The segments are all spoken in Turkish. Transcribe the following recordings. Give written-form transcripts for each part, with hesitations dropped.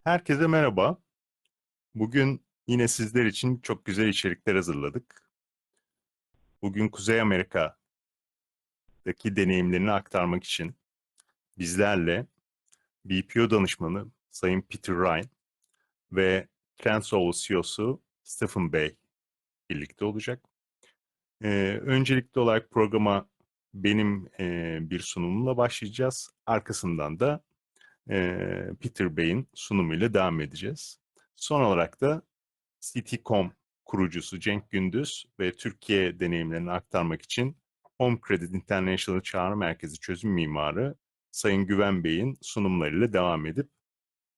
Herkese merhaba. Bugün yine sizler için çok güzel içerikler hazırladık. Bugün Kuzey Amerika'daki deneyimlerini aktarmak için bizlerle BPO danışmanı Sayın Peter Ryan ve TrendzOwl CEO'su Stephen Bey birlikte olacak. Öncelikli olarak programa benim bir sunumumla başlayacağız. Arkasından da Peter Bey'in sunumuyla devam edeceğiz. Son olarak da CT.com kurucusu Cenk Gündüz ve Türkiye deneyimlerini aktarmak için Home Credit International Çağrı Merkezi Çözüm Mimarı Sayın Güven Bey'in sunumlarıyla devam edip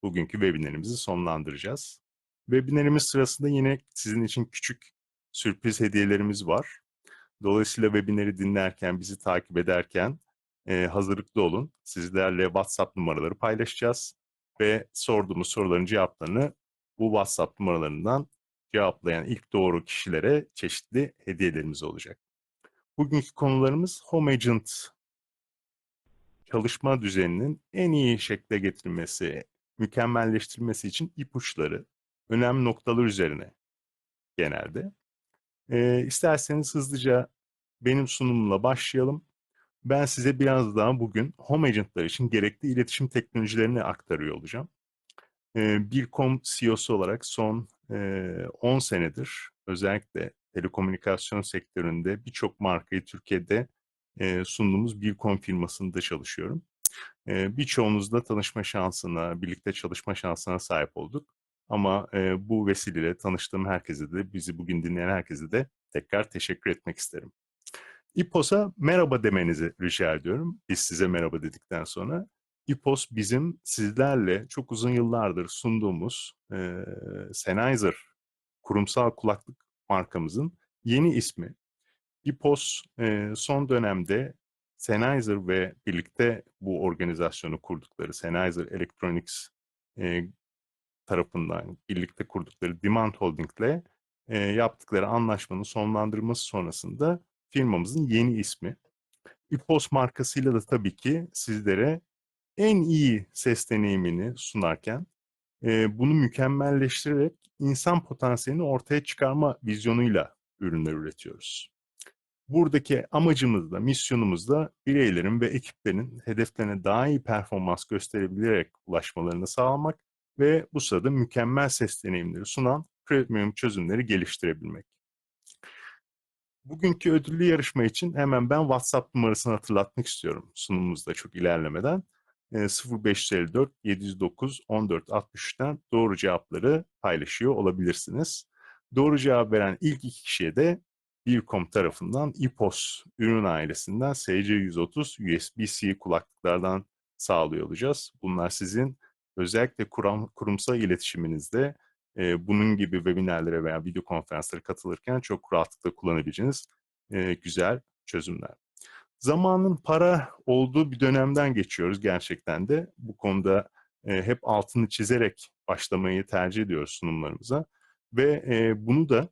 bugünkü webinarımızı sonlandıracağız. Webinarımız sırasında yine sizin için küçük sürpriz hediyelerimiz var. Dolayısıyla webinarı dinlerken, bizi takip ederken hazırlıklı olun. Sizlerle WhatsApp numaraları paylaşacağız ve sorduğumuz soruların cevaplarını bu WhatsApp numaralarından cevaplayan ilk doğru kişilere çeşitli hediyelerimiz olacak. Bugünkü konularımız Home Agent çalışma düzeninin en iyi şekle getirilmesi, mükemmelleştirilmesi için ipuçları, önemli noktalar üzerine genelde. İsterseniz hızlıca benim sunumumla başlayalım. Ben size biraz daha bugün Home Agentlar için gerekli iletişim teknolojilerini aktarıyor olacağım. Bircom CEO'su olarak son 10 senedir özellikle telekomünikasyon sektöründe birçok markayı Türkiye'de sunduğumuz Bircom firmasında çalışıyorum. Birçoğunuzla tanışma şansına, birlikte çalışma şansına sahip olduk. Ama bu vesileyle tanıştığım herkese de, bizi bugün dinleyen herkese de tekrar teşekkür etmek isterim. İPOS'a merhaba demenizi rica ediyorum. Biz size merhaba dedikten sonra. İPOS bizim sizlerle çok uzun yıllardır sunduğumuz Sennheiser kurumsal kulaklık markamızın yeni ismi. İPOS son dönemde Sennheiser ve birlikte bu organizasyonu kurdukları Sennheiser Electronics e, tarafından birlikte kurdukları Demand Holding'le yaptıkları anlaşmanın sonlandırılması sonrasında firmamızın yeni ismi. İPOS markasıyla da tabii ki sizlere en iyi ses deneyimini sunarken bunu mükemmelleştirerek insan potansiyelini ortaya çıkarma vizyonuyla ürünler üretiyoruz. Buradaki amacımız da, misyonumuz da bireylerin ve ekiplerin hedeflerine daha iyi performans gösterebilerek ulaşmalarını sağlamak ve bu sırada mükemmel ses deneyimleri sunan premium çözümleri geliştirebilmek. Bugünkü ödüllü yarışma için hemen ben WhatsApp numarasını hatırlatmak istiyorum sunumumuzda çok ilerlemeden. 0554 709 1463'ten doğru cevapları paylaşıyor olabilirsiniz. Doğru cevap veren ilk iki kişiye de Bircom tarafından İPOS ürün ailesinden SC130 USB-C kulaklıklardan sağlıyor olacağız. Bunlar sizin özellikle kurumsal iletişiminizde bunun gibi webinarlara veya video konferanslara katılırken çok rahatlıkla kullanabileceğiniz güzel çözümler. Zamanın para olduğu bir dönemden geçiyoruz gerçekten de. Bu konuda hep altını çizerek başlamayı tercih ediyoruz sunumlarımıza. Ve bunu da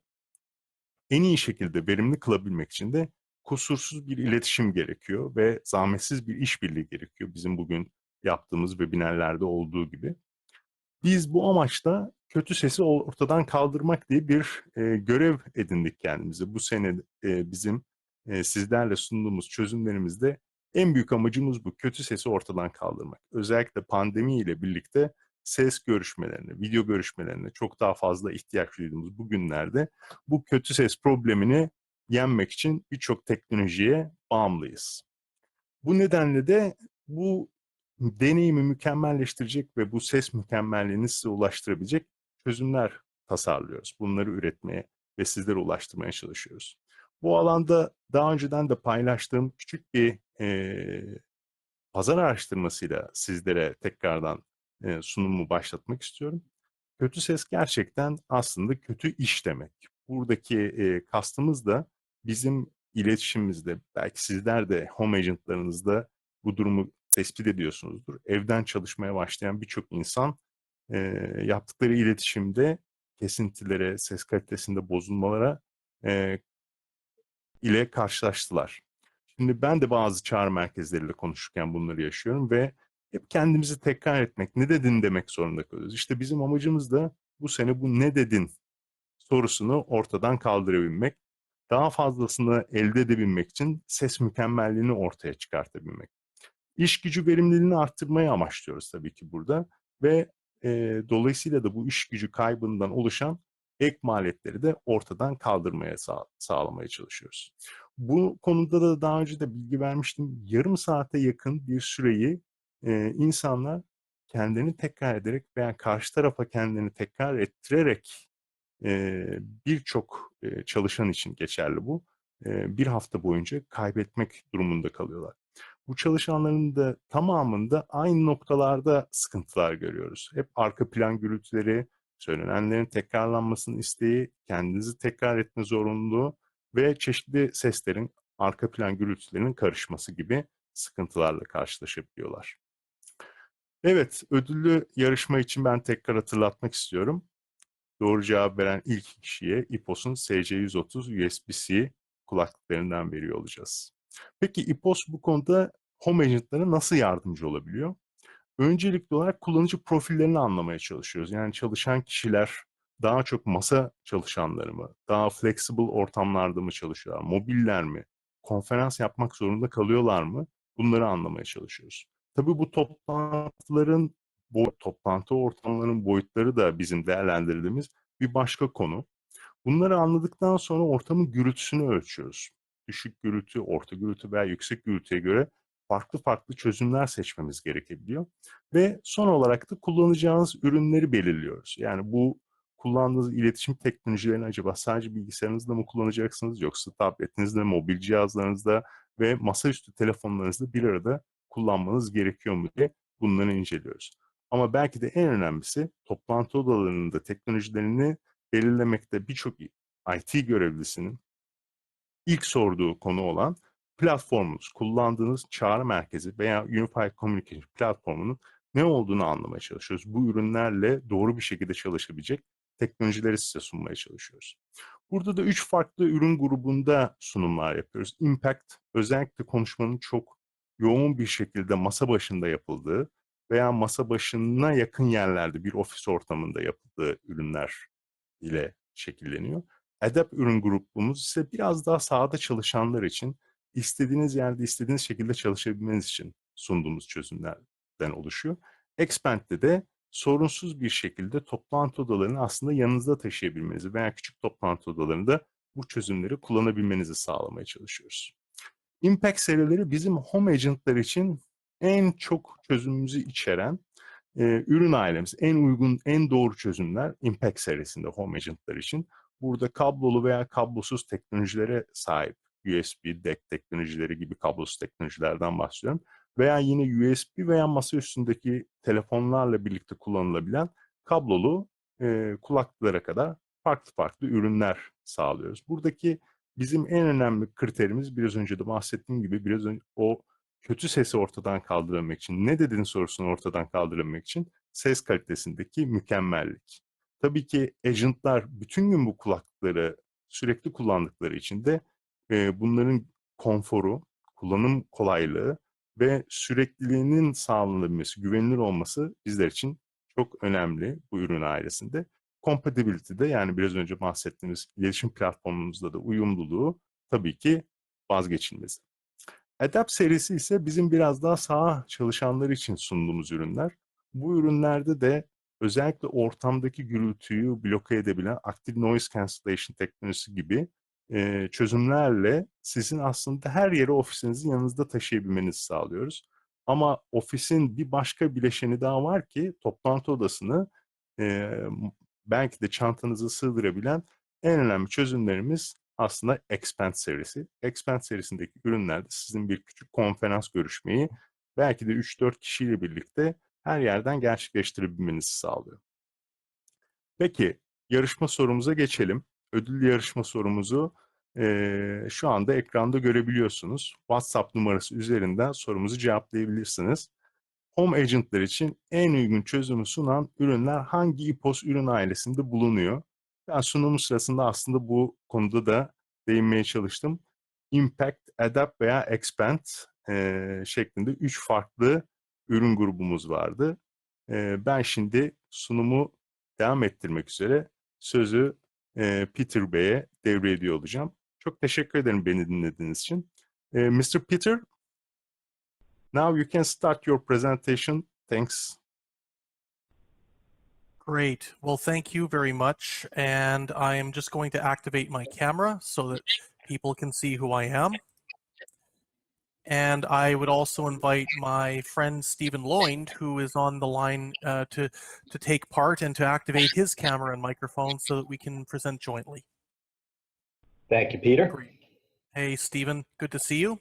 en iyi şekilde verimli kılabilmek için de kusursuz bir iletişim gerekiyor ve zahmetsiz bir işbirliği gerekiyor. Bizim bugün yaptığımız webinarlarda olduğu gibi. Biz bu amaçla kötü sesi ortadan kaldırmak diye bir görev edindik kendimize. Bu sene bizim sizlerle sunduğumuz çözümlerimizde en büyük amacımız bu. Kötü sesi ortadan kaldırmak. Özellikle pandemi ile birlikte ses görüşmelerine, video görüşmelerine çok daha fazla ihtiyaç duyduğumuz bu günlerde bu kötü ses problemini yenmek için birçok teknolojiye bağımlıyız. Bu nedenle de bu deneyimi mükemmelleştirecek ve bu ses mükemmelliğini size ulaştırabilecek çözümler tasarlıyoruz. Bunları üretmeye ve sizlere ulaştırmaya çalışıyoruz. Bu alanda daha önceden de paylaştığım küçük bir pazar araştırmasıyla sizlere tekrardan sunumu başlatmak istiyorum. Kötü ses gerçekten aslında kötü iş demek. Buradaki kastımız da bizim iletişimimizde, belki sizler de home agentlarınızda bu durumu tespit ediyorsunuzdur. Evden çalışmaya başlayan birçok insan e, yaptıkları iletişimde kesintilere, ses kalitesinde bozulmalara e, ile karşılaştılar. Şimdi ben de bazı çağrı merkezleriyle konuşurken bunları yaşıyorum ve Hep kendimizi tekrar etmek, ne dedin demek zorunda kalıyoruz. İşte bizim amacımız da bu sene bu ne dedin sorusunu ortadan kaldırabilmek. Daha fazlasını elde edebilmek için ses mükemmelliğini ortaya çıkartabilmek. İş gücü verimliliğini arttırmayı amaçlıyoruz tabii ki burada ve dolayısıyla da bu iş gücü kaybından oluşan ek maliyetleri de ortadan kaldırmaya sağlamaya çalışıyoruz. Bu konuda da daha önce de bilgi vermiştim. Yarım saate yakın bir süreyi insanlar kendini tekrar ederek veya karşı tarafa kendini tekrar ettirerek birçok çalışan için geçerli bu. Bir hafta boyunca kaybetmek durumunda kalıyorlar. Bu çalışanların da tamamında aynı noktalarda sıkıntılar görüyoruz. Hep arka plan gürültüleri, söylenenlerin tekrarlanmasının isteği, kendinizi tekrar etme zorunluluğu ve çeşitli seslerin, arka plan gürültülerinin karışması gibi sıkıntılarla karşılaşabiliyorlar. Evet, ödüllü yarışma için ben tekrar hatırlatmak istiyorum. Doğru cevap veren ilk kişiye İPOS'un SC130 USB-C kulaklıklarından veriyor olacağız. Peki İPOS bu konuda home agent'lara nasıl yardımcı olabiliyor? Öncelikli olarak kullanıcı profillerini anlamaya çalışıyoruz. Yani çalışan kişiler daha çok masa çalışanları mı, daha flexible ortamlarda mı çalışıyorlar, mobiller mi, konferans yapmak zorunda kalıyorlar mı? Bunları anlamaya çalışıyoruz. Tabii bu toplantı ortamlarının boyutları da bizim değerlendirdiğimiz bir başka konu. Bunları anladıktan sonra ortamın gürültüsünü ölçüyoruz. Düşük gürültü, orta gürültü veya yüksek gürültüye göre farklı farklı çözümler seçmemiz gerekebiliyor. Ve son olarak da kullanacağınız ürünleri belirliyoruz. Yani bu kullandığınız iletişim teknolojilerini acaba sadece bilgisayarınızda mı kullanacaksınız yoksa tabletinizde, mobil cihazlarınızda ve masaüstü telefonlarınızda bir arada kullanmanız gerekiyor mu diye bunları inceliyoruz. Ama belki de en önemlisi toplantı odalarında teknolojilerini belirlemekte birçok IT görevlisinin ilk sorduğu konu olan platformunuz, kullandığınız çağrı merkezi veya Unified Communication platformunun ne olduğunu anlamaya çalışıyoruz. Bu ürünlerle doğru bir şekilde çalışabilecek teknolojileri size sunmaya çalışıyoruz. Burada da 3 farklı ürün grubunda sunumlar yapıyoruz. Impact, özellikle konuşmanın çok yoğun bir şekilde masa başında yapıldığı veya masa başına yakın yerlerde bir ofis ortamında yapıldığı ürünler ile şekilleniyor. Adapt ürün grubumuz ise biraz daha sahada çalışanlar için istediğiniz yerde istediğiniz şekilde çalışabilmeniz için sunduğumuz çözümlerden oluşuyor. Expand'de de sorunsuz bir şekilde toplantı odalarını aslında yanınızda taşıyabilmenizi veya küçük toplantı odalarında bu çözümleri kullanabilmenizi sağlamaya çalışıyoruz. Impact serileri bizim home agentlar için en çok çözümümüzü içeren ürün ailemiz. En uygun, en doğru çözümler Impact serisinde home agentlar için. Burada kablolu veya kablosuz teknolojilere sahip USB, DEC teknolojileri gibi kablosuz teknolojilerden bahsediyorum. Veya yine USB veya masa üstündeki telefonlarla birlikte kullanılabilen kablolu kulaklıklara kadar farklı farklı ürünler sağlıyoruz. Buradaki bizim en önemli kriterimiz biraz önce de bahsettiğim gibi biraz önce o kötü sesi ortadan kaldırabilmek için, ne dedin sorusunu ortadan kaldırabilmek için ses kalitesindeki mükemmellik. Tabii ki agentlar bütün gün bu kulaklıkları sürekli kullandıkları için de bunların konforu, kullanım kolaylığı ve sürekliliğinin sağlanabilmesi, güvenilir olması bizler için çok önemli bu ürün ailesinde. Compatibility'de yani biraz önce bahsettiğimiz iletişim platformumuzda da uyumluluğu tabii ki vazgeçilmez. Adapt serisi ise bizim biraz daha saha çalışanları için sunduğumuz ürünler. Bu ürünlerde de özellikle ortamdaki gürültüyü bloke edebilen Active Noise Cancellation teknolojisi gibi çözümlerle sizin aslında her yere ofisinizi yanınızda taşıyabilmenizi sağlıyoruz. Ama ofisin bir başka bileşeni daha var ki toplantı odasını e, belki de çantanızı sığdırabilen en önemli çözümlerimiz aslında Expand serisi. Expand serisindeki ürünlerde sizin bir küçük konferans görüşmeyi belki de 3-4 kişiyle birlikte her yerden gerçekleştirebilmenizi sağlıyor. Peki, yarışma sorumuza geçelim. Ödül yarışma sorumuzu şu anda ekranda görebiliyorsunuz. WhatsApp numarası üzerinden sorumuzu cevaplayabilirsiniz. Home agentlar için en uygun çözümü sunan ürünler hangi İPOS ürün ailesinde bulunuyor? Ben sunumu sırasında aslında bu konuda da değinmeye çalıştım. Impact, Adapt veya Expand şeklinde 3 farklı ürün grubumuz vardı. Ben şimdi sunumu devam ettirmek üzere sözü Peter Bey'e devrediyor olacağım. Çok teşekkür ederim beni dinlediğiniz için. Mr. Peter, now you can start your presentation. Thanks. Great. Well, thank you very much. And I am just going to activate my camera so that people can see who I am. And I would also invite my friend Stephen Loynd, who is on the line, to take part and to activate his camera and microphone so that we can present jointly. Thank you, Peter. Great. Hey, Stephen, good to see you.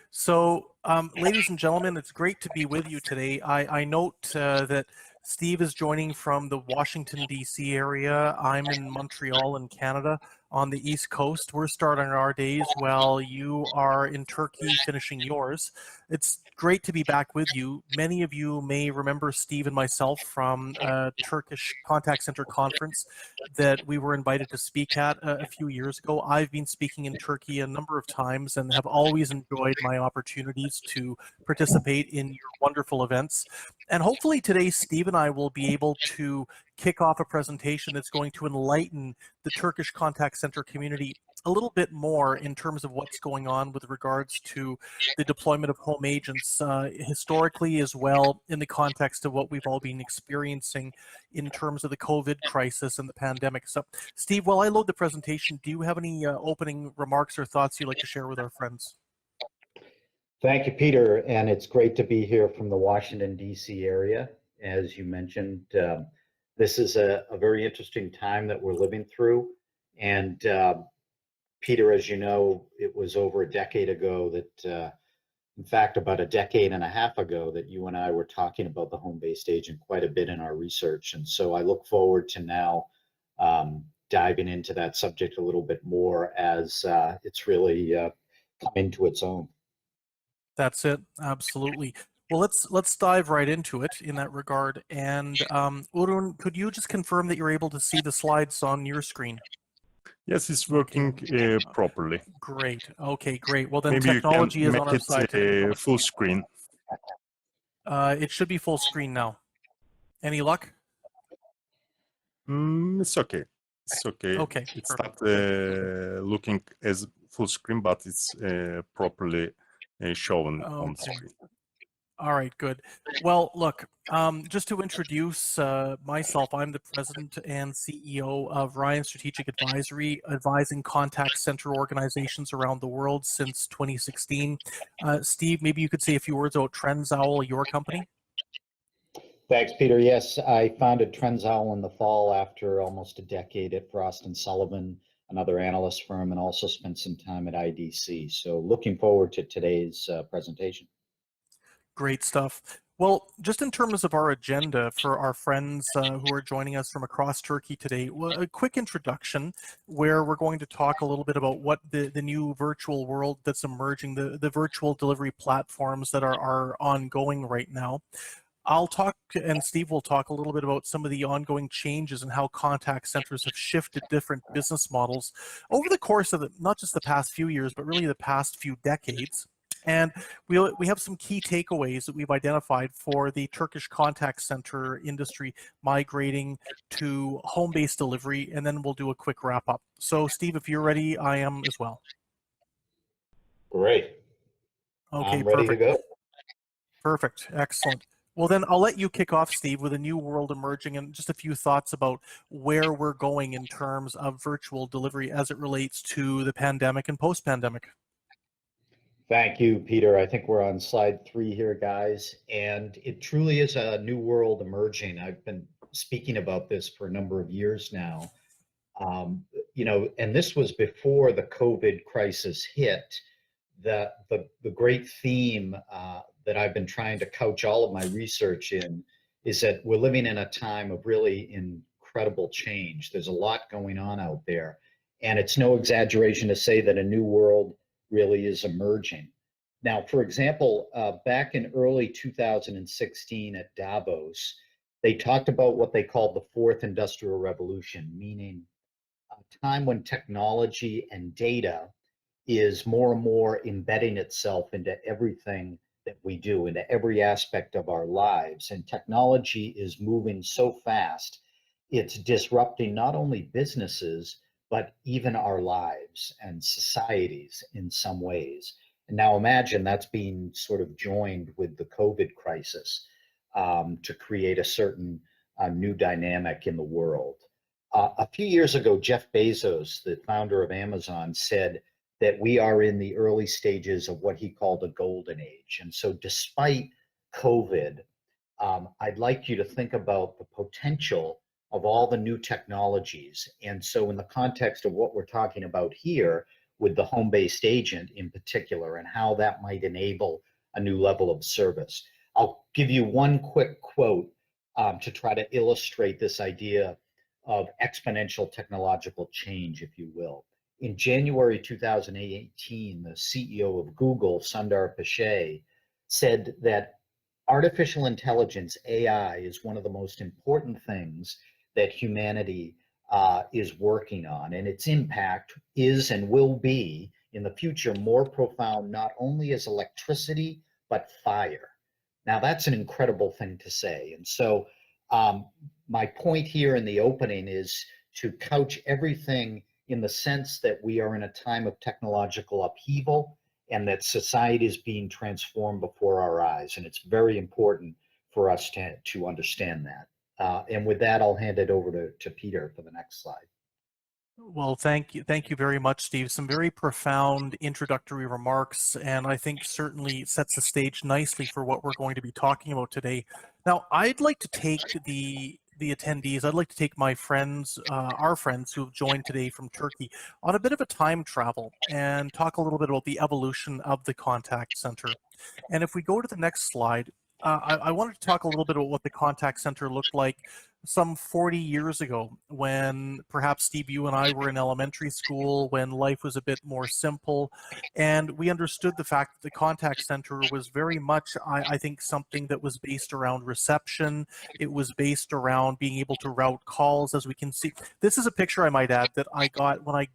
So, ladies and gentlemen, it's great to be with you today. I note that Steve is joining from the Washington, D.C. area. I'm in Montreal in Canada on the East Coast. We're starting our days while you are in Turkey finishing yours. It's great to be back with you. Many of you may remember Steve and myself from a Turkish contact center conference that we were invited to speak at a few years ago. I've been speaking in Turkey a number of times and have always enjoyed my opportunities to participate in your wonderful events. And hopefully today, Steve and I will be able to kick off a presentation that's going to enlighten the Turkish contact center community a little bit more in terms of what's going on with regards to the deployment of home agents historically, as well in the context of what we've all been experiencing in terms of the COVID crisis and the pandemic. So, Steve, while I load the presentation, do you have any opening remarks or thoughts you'd like to share with our friends? Thank you, Peter. And it's great to be here from the Washington, D.C. area. As you mentioned, this is a very interesting time that we're living through. And Peter, as you know, it was over a decade ago that, in fact, about a decade and a half ago that you and I were talking about the home-based agent quite a bit in our research. And so I look forward to now diving into that subject a little bit more as it's really come into its own. That's it. Absolutely. Well, let's dive right into it in that regard. And Urun, could you just confirm that you're able to see the slides on your screen? Yes, it's working properly. Great. Okay, great. Well, then Maybe technology you is can on make our side today. it full screen. It should be full screen now. Any luck? It's okay. It's okay. Okay, It's perfect. not looking as full screen, but it's properly shown on the Okay. screen. All right, good. Well, look, just to introduce myself, I'm the president and CEO of Ryan Strategic Advisory, advising contact center organizations around the world since 2016. Steve, maybe you could say a few words about TrendzOwl, your company. Thanks, Peter. Yes, I founded TrendzOwl in the fall after almost a decade at Frost & Sullivan, another analyst firm, and also spent some time at IDC. So looking forward to today's presentation. Great stuff. Well, just in terms of our agenda for our friends who are joining us from across Turkey today, well, a quick introduction where we're going to talk a little bit about what the new virtual world that's emerging, the virtual delivery platforms that are ongoing right now. I'll talk, and Steve will talk a little bit about some of the ongoing changes and how contact centers have shifted different business models over the course of not just the past few years, but really the past few decades. And we have some key takeaways that we've identified for the Turkish contact center industry migrating to home-based delivery, and then we'll do a quick wrap up. So Steve, if you're ready, I am as well. Great. Okay, I'm ready perfect. to go. Perfect, excellent. Well, then I'll let you kick off, Steve, with a new world emerging and just a few thoughts about where we're going in terms of virtual delivery as it relates to the pandemic and post-pandemic. Thank you, Peter. I think we're on slide 3 here, guys. And it truly is a new world emerging. I've been speaking about this for a number of years now. You know, and this was before the COVID crisis hit. The great theme that I've been trying to couch all of my research in is that we're living in a time of really incredible change. There's a lot going on out there. And it's no exaggeration to say that a new world really is emerging. Now, for example, back in early 2016 at Davos, they talked about what they called the fourth industrial revolution, meaning a time when technology and data is more and more embedding itself into everything that we do, into every aspect of our lives. And technology is moving so fast, it's disrupting not only businesses, but even our lives and societies in some ways. And now imagine that's being sort of joined with the COVID crisis to create a certain new dynamic in the world. A few years ago, Jeff Bezos, the founder of Amazon, said that we are in the early stages of what he called a golden age. And so despite COVID, I'd like you to think about the potential of all the new technologies. And so in the context of what we're talking about here with the home-based agent in particular, and how that might enable a new level of service. I'll give you one quick quote to try to illustrate this idea of exponential technological change, if you will. In January 2018, the CEO of Google, Sundar Pichai, said that artificial intelligence, AI, is one of the most important things that humanity is working on, and its impact is and will be in the future more profound, not only as electricity, but fire. Now, that's an incredible thing to say. And so my point here in the opening is to couch everything in the sense that we are in a time of technological upheaval and that society is being transformed before our eyes. And it's very important for us to understand that. And with that, I'll hand it over to Peter for the next slide. Well, thank you very much, Steve. Some very profound introductory remarks, and I think certainly sets the stage nicely for what we're going to be talking about today. Now, I'd like to take the attendees, I'd like to take my friends, our friends who have joined today from Turkey, on a bit of a time travel and talk a little bit about the evolution of the contact center. And if we go to the next slide, I wanted to talk a little bit about what the contact center looked like some 40 years ago, when perhaps Steve, you and I were in elementary school, when life was a bit more simple, and we understood the fact that the contact center was very much, I think, something that was based around reception. It was based around being able to route calls, as we can see. This is a picture, I might add, that I got when I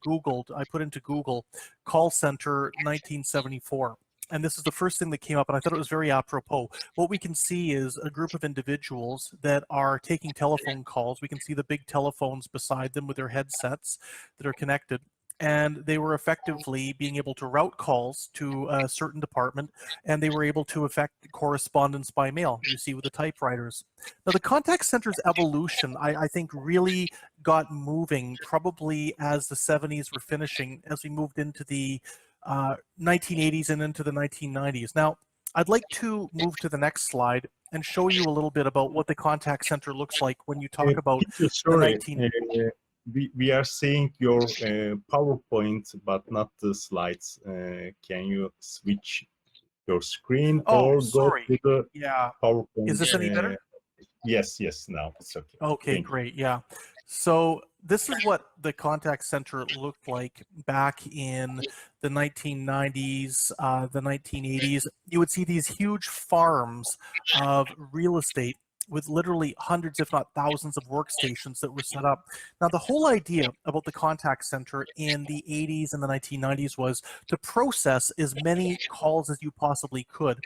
put into Google call center 1974. And this is the first thing that came up, and I thought it was very apropos. What we can see is a group of individuals that are taking telephone calls. We can see the big telephones beside them with their headsets that are connected. And they were effectively being able to route calls to a certain department, and they were able to effect correspondence by mail, you see with the typewriters. Now, the contact center's evolution, I think, really got moving probably as the 70s were finishing, as we moved into the 1980s and into the 1990s. Now, I'd like to move to the next slide and show you a little bit about what the contact center looks like when you talk about sorry, the we are seeing your PowerPoint, but not the slides. Can you switch your screen or sorry. go to the PowerPoint? Is this any better? Yes, now it's okay. Okay, great. Yeah. So this is what the contact center looked like back in the 1990s, the 1980s. You would see these huge farms of real estate with literally hundreds, if not thousands, of workstations that were set up. Now, the whole idea about the contact center in the 80s and the 1990s was to process as many calls as you possibly could.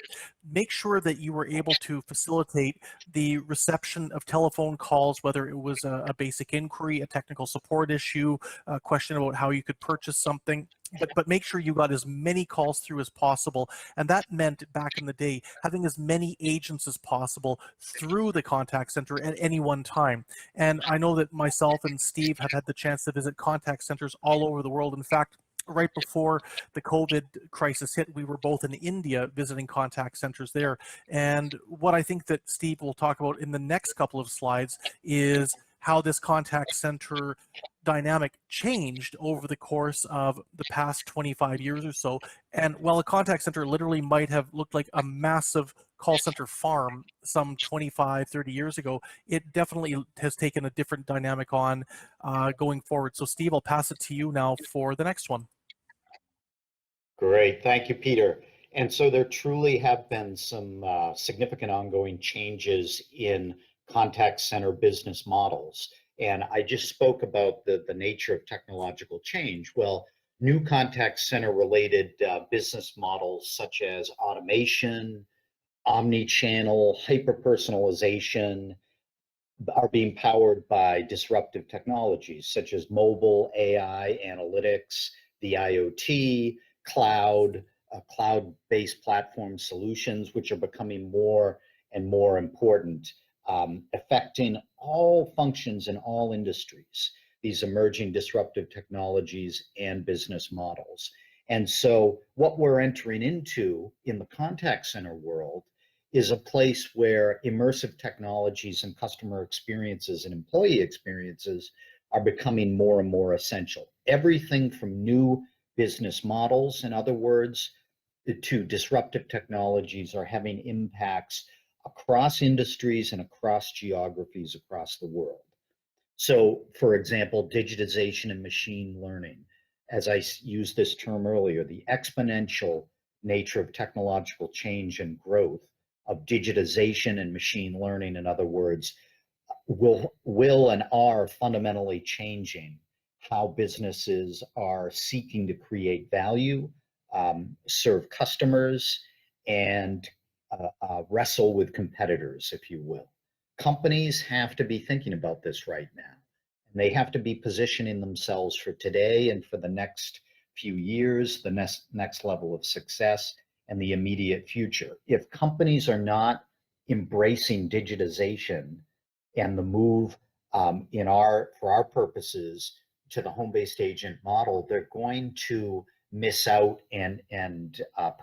Make sure that you were able to facilitate the reception of telephone calls, whether it was a basic inquiry, a technical support issue, a question about how you could purchase something. But make sure you got as many calls through as possible. And that meant back in the day, having as many agents as possible through the contact center at any one time. And I know that myself and Steve have had the chance to visit contact centers all over the world. In fact, right before the COVID crisis hit, we were both in India visiting contact centers there. And what I think that Steve will talk about in the next couple of slides is how this contact center dynamic changed over the course of the past 25 years or so. And while a contact center literally might have looked like a massive call center farm some 25, 30 years ago, it definitely has taken a different dynamic on going forward. So Steve, I'll pass it to you now for the next one. Great, thank you, Peter. And so there truly have been some significant ongoing changes in contact center business models. And I just spoke about the nature of technological change. Well, new contact center related business models such as automation, omni-channel, hyper-personalization are being powered by disruptive technologies such as mobile, AI, analytics, the IoT, cloud, cloud-based platform solutions, which are becoming more and more important, affecting all functions in all industries, these emerging disruptive technologies and business models. And so what we're entering into in the contact center world is a place where immersive technologies and customer experiences and employee experiences are becoming more and more essential. Everything from new business models, in other words, to disruptive technologies are having impacts across industries and across geographies across the world. So, for example, digitization and machine learning. As I used this term earlier, the exponential nature of technological change and growth of digitization and machine learning, in other words, will and are fundamentally changing how businesses are seeking to create value, serve customers, and wrestle with competitors, if you will. Companies have to be thinking about this right now. And they have to be positioning themselves for today and for the next few years, the next level of success, and the immediate future. If companies are not embracing digitization and the move for our purposes to the home-based agent model, they're going to miss out and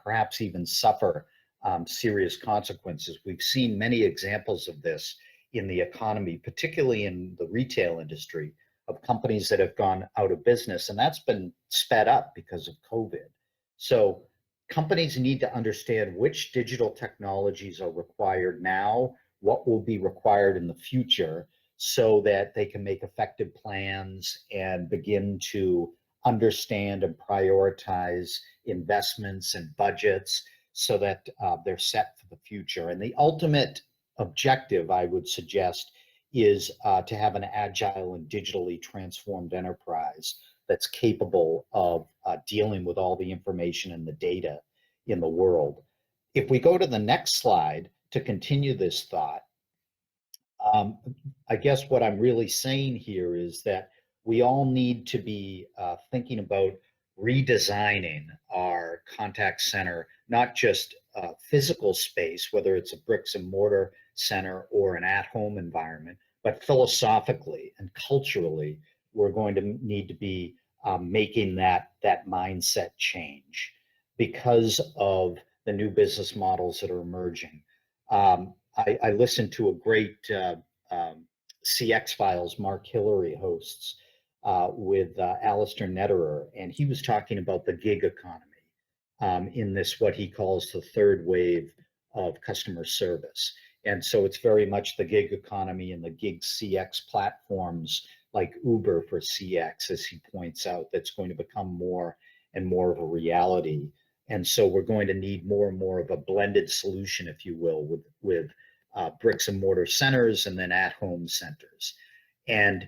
perhaps even suffer serious consequences. We've seen many examples of this in the economy, particularly in the retail industry, of companies that have gone out of business, and that's been sped up because of COVID. So companies need to understand which digital technologies are required now, what will be required in the future, so that they can make effective plans and begin to understand and prioritize investments and budgets so that they're set for the future. And the ultimate objective, I would suggest, is to have an agile and digitally transformed enterprise that's capable of dealing with all the information and the data in the world. If we go to the next slide to continue this thought, I guess what I'm really saying here is that we all need to be thinking about redesigning our contact center, not just physical space, whether it's a bricks and mortar center or an at-home environment, but philosophically and culturally, we're going to need to be making that mindset change because of the new business models that are emerging. I listened to a great CX Files Mark Hillary hosts with Alistair Netterer, and he was talking about the gig economy in this, what he calls the third wave of customer service. And so it's very much the gig economy and the gig CX platforms like Uber for CX, as he points out, that's going to become more and more of a reality. And so we're going to need more and more of a blended solution, if you will, with bricks and mortar centers and then at-home centers. And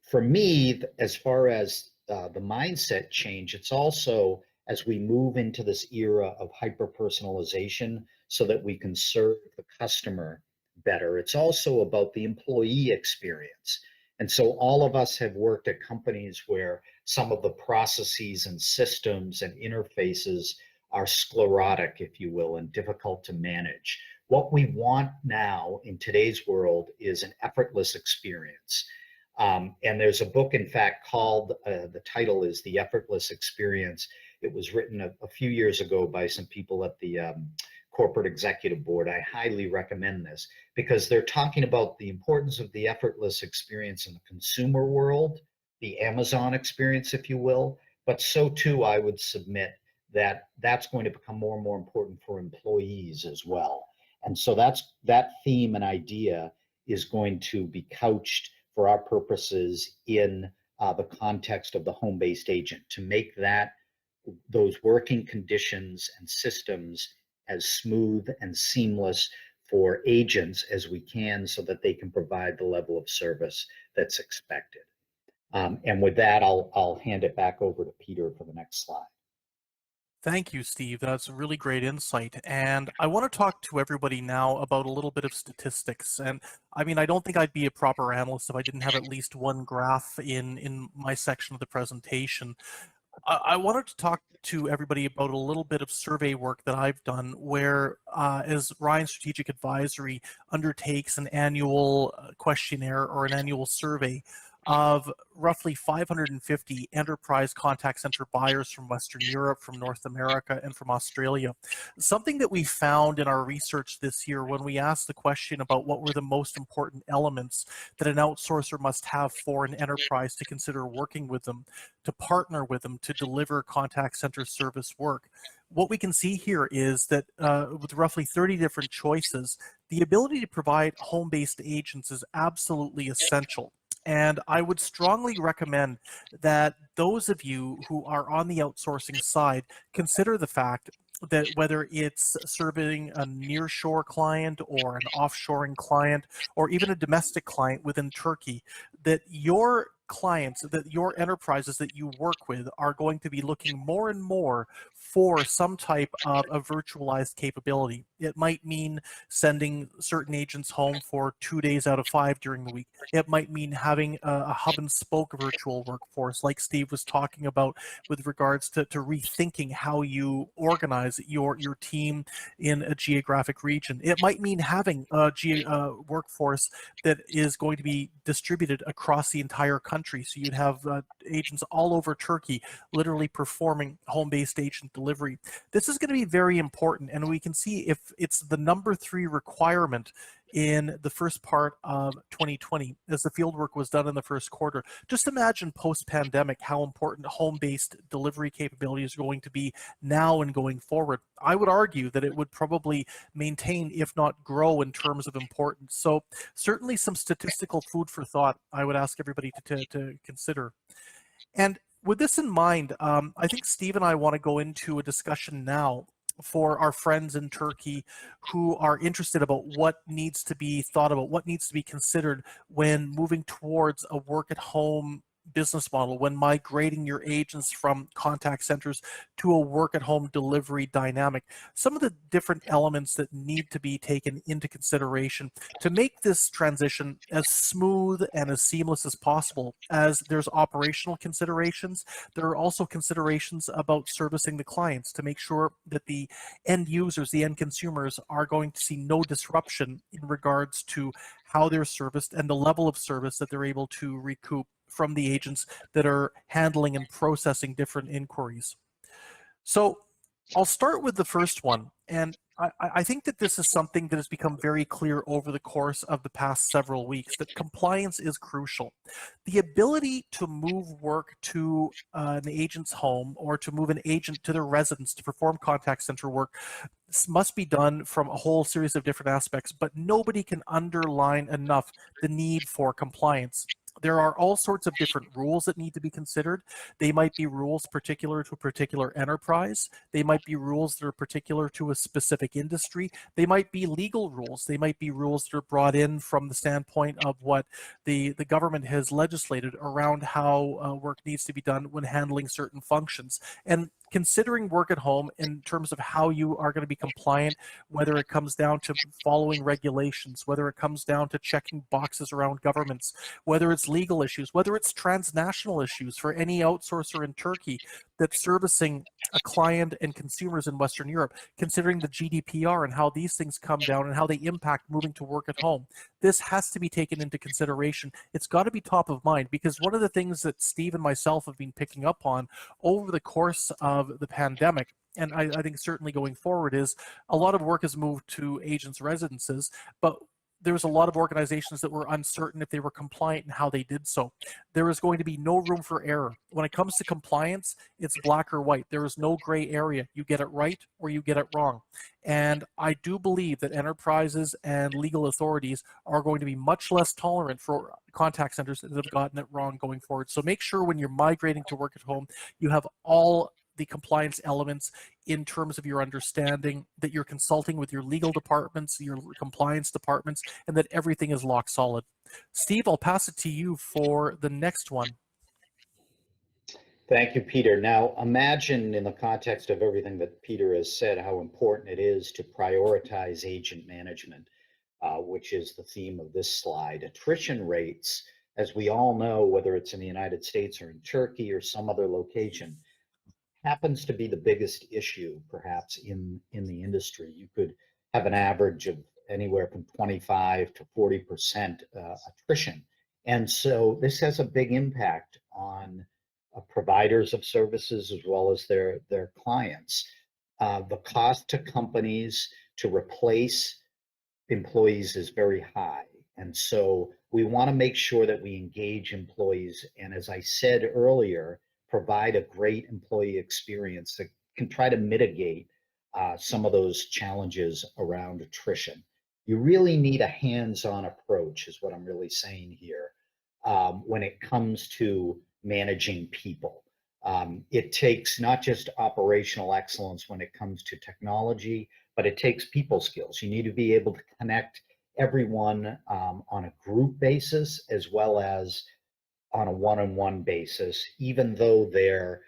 for me, as far as the mindset change, it's also as we move into this era of hyper-personalization so that we can serve the customer better, it's also about the employee experience. And so all of us have worked at companies where some of the processes and systems and interfaces are sclerotic, if you will, and difficult to manage. What we want now in today's world is an effortless experience. And there's a book, in fact, called, the title is The Effortless Experience. It was written a few years ago by some people at the Corporate Executive Board. I highly recommend this because they're talking about the importance of the effortless experience in the consumer world, the Amazon experience, if you will, but so too, I would submit that that's going to become more and more important for employees as well. And so that theme and idea is going to be couched for our purposes in the context of the home-based agent, to make those working conditions and systems as smooth and seamless for agents as we can so that they can provide the level of service that's expected. And with that, I'll hand it back over to Peter for the next slide. Thank you, Steve. That's a really great insight. And I want to talk to everybody now about a little bit of statistics. And I mean, I don't think I'd be a proper analyst if I didn't have at least one graph in my section of the presentation. I wanted to talk to everybody about a little bit of survey work that I've done where, as Ryan Strategic Advisory undertakes an annual questionnaire or an annual survey of roughly 550 enterprise contact center buyers from Western Europe, from North America, and from Australia. Something that we found in our research this year when we asked the question about what were the most important elements that an outsourcer must have for an enterprise to consider working with them, to partner with them, to deliver contact center service work. What we can see here is that with roughly 30 different choices, the ability to provide home-based agents is absolutely essential. And I would strongly recommend that those of you who are on the outsourcing side consider the fact that whether it's serving a nearshore client or an offshoring client or even a domestic client within Turkey, that your clients, that your enterprises that you work with are going to be looking more and more for some type of a virtualized capability. It might mean sending certain agents home for 2 days out of 5 during the week. It might mean having a hub and spoke virtual workforce, like Steve was talking about with regards to rethinking how you organize your team in a geographic region. It might mean having a workforce that is going to be distributed across the entire country. So you'd have agents all over Turkey literally performing home-based agent delivery. This is going to be very important, and we can see if it's the number 3 requirement in the first part of 2020 as the fieldwork was done in the first quarter. Just imagine post-pandemic how important home-based delivery capability is going to be now and going forward. I would argue that it would probably maintain, if not grow, in terms of importance. So certainly some statistical food for thought I would ask everybody to consider. And with this in mind, I think Steve and I want to go into a discussion now for our friends in Turkey who are interested about what needs to be thought about, what needs to be considered when moving towards a work at home business model, when migrating your agents from contact centers to a work at home delivery dynamic. Some of the different elements that need to be taken into consideration to make this transition as smooth and as seamless as possible. As there's operational considerations, there are also considerations about servicing the clients to make sure that the end users, the end consumers, are going to see no disruption in regards to how they're serviced and the level of service that they're able to recoup from the agents that are handling and processing different inquiries. So I'll start with the first one. And I think that this is something that has become very clear over the course of the past several weeks, that compliance is crucial. The ability to move work to an agent's home or to move an agent to their residence to perform contact center work must be done from a whole series of different aspects, but nobody can underline enough the need for compliance. There are all sorts of different rules that need to be considered. They might be rules particular to a particular enterprise. They might be rules that are particular to a specific industry. They might be legal rules. They might be rules that are brought in from the standpoint of what the government has legislated around how work needs to be done when handling certain functions. And considering work at home in terms of how you are going to be compliant, whether it comes down to following regulations, whether it comes down to checking boxes around governments, whether it's legal issues, whether it's transnational issues for any outsourcer in Turkey that's servicing a client and consumers in Western Europe, considering the GDPR and how these things come down and how they impact moving to work at home. This has to be taken into consideration. It's got to be top of mind, because one of the things that Steve and myself have been picking up on over the course of the pandemic, and I think certainly going forward, is a lot of work has moved to agents' residences, but there was a lot of organizations that were uncertain if they were compliant and how they did so. There is going to be no room for error. When it comes to compliance, it's black or white. There is no gray area. You get it right or you get it wrong. And I do believe that enterprises and legal authorities are going to be much less tolerant for contact centers that have gotten it wrong going forward. So make sure when you're migrating to work at home, you have all the compliance elements in terms of your understanding, that you're consulting with your legal departments, your compliance departments, and that everything is lock solid. Steve, I'll pass it to you for the next one. Thank you, Peter. Now, imagine in the context of everything that Peter has said, how important it is to prioritize agent management, which is the theme of this slide. Attrition rates, as we all know, whether it's in the United States or in Turkey or some other location, happens to be the biggest issue, perhaps, in the industry. You could have an average of anywhere from 25 to 40% attrition. And so this has a big impact on providers of services as well as their clients. The cost to companies to replace employees is very high. And so we want to make sure that we engage employees. And as I said earlier, provide a great employee experience that can try to mitigate some of those challenges around attrition. You really need a hands-on approach, is what I'm really saying here, when it comes to managing people. It takes not just operational excellence when it comes to technology, but it takes people skills. You need to be able to connect everyone on a group basis as well as on a one-on-one basis, even though they're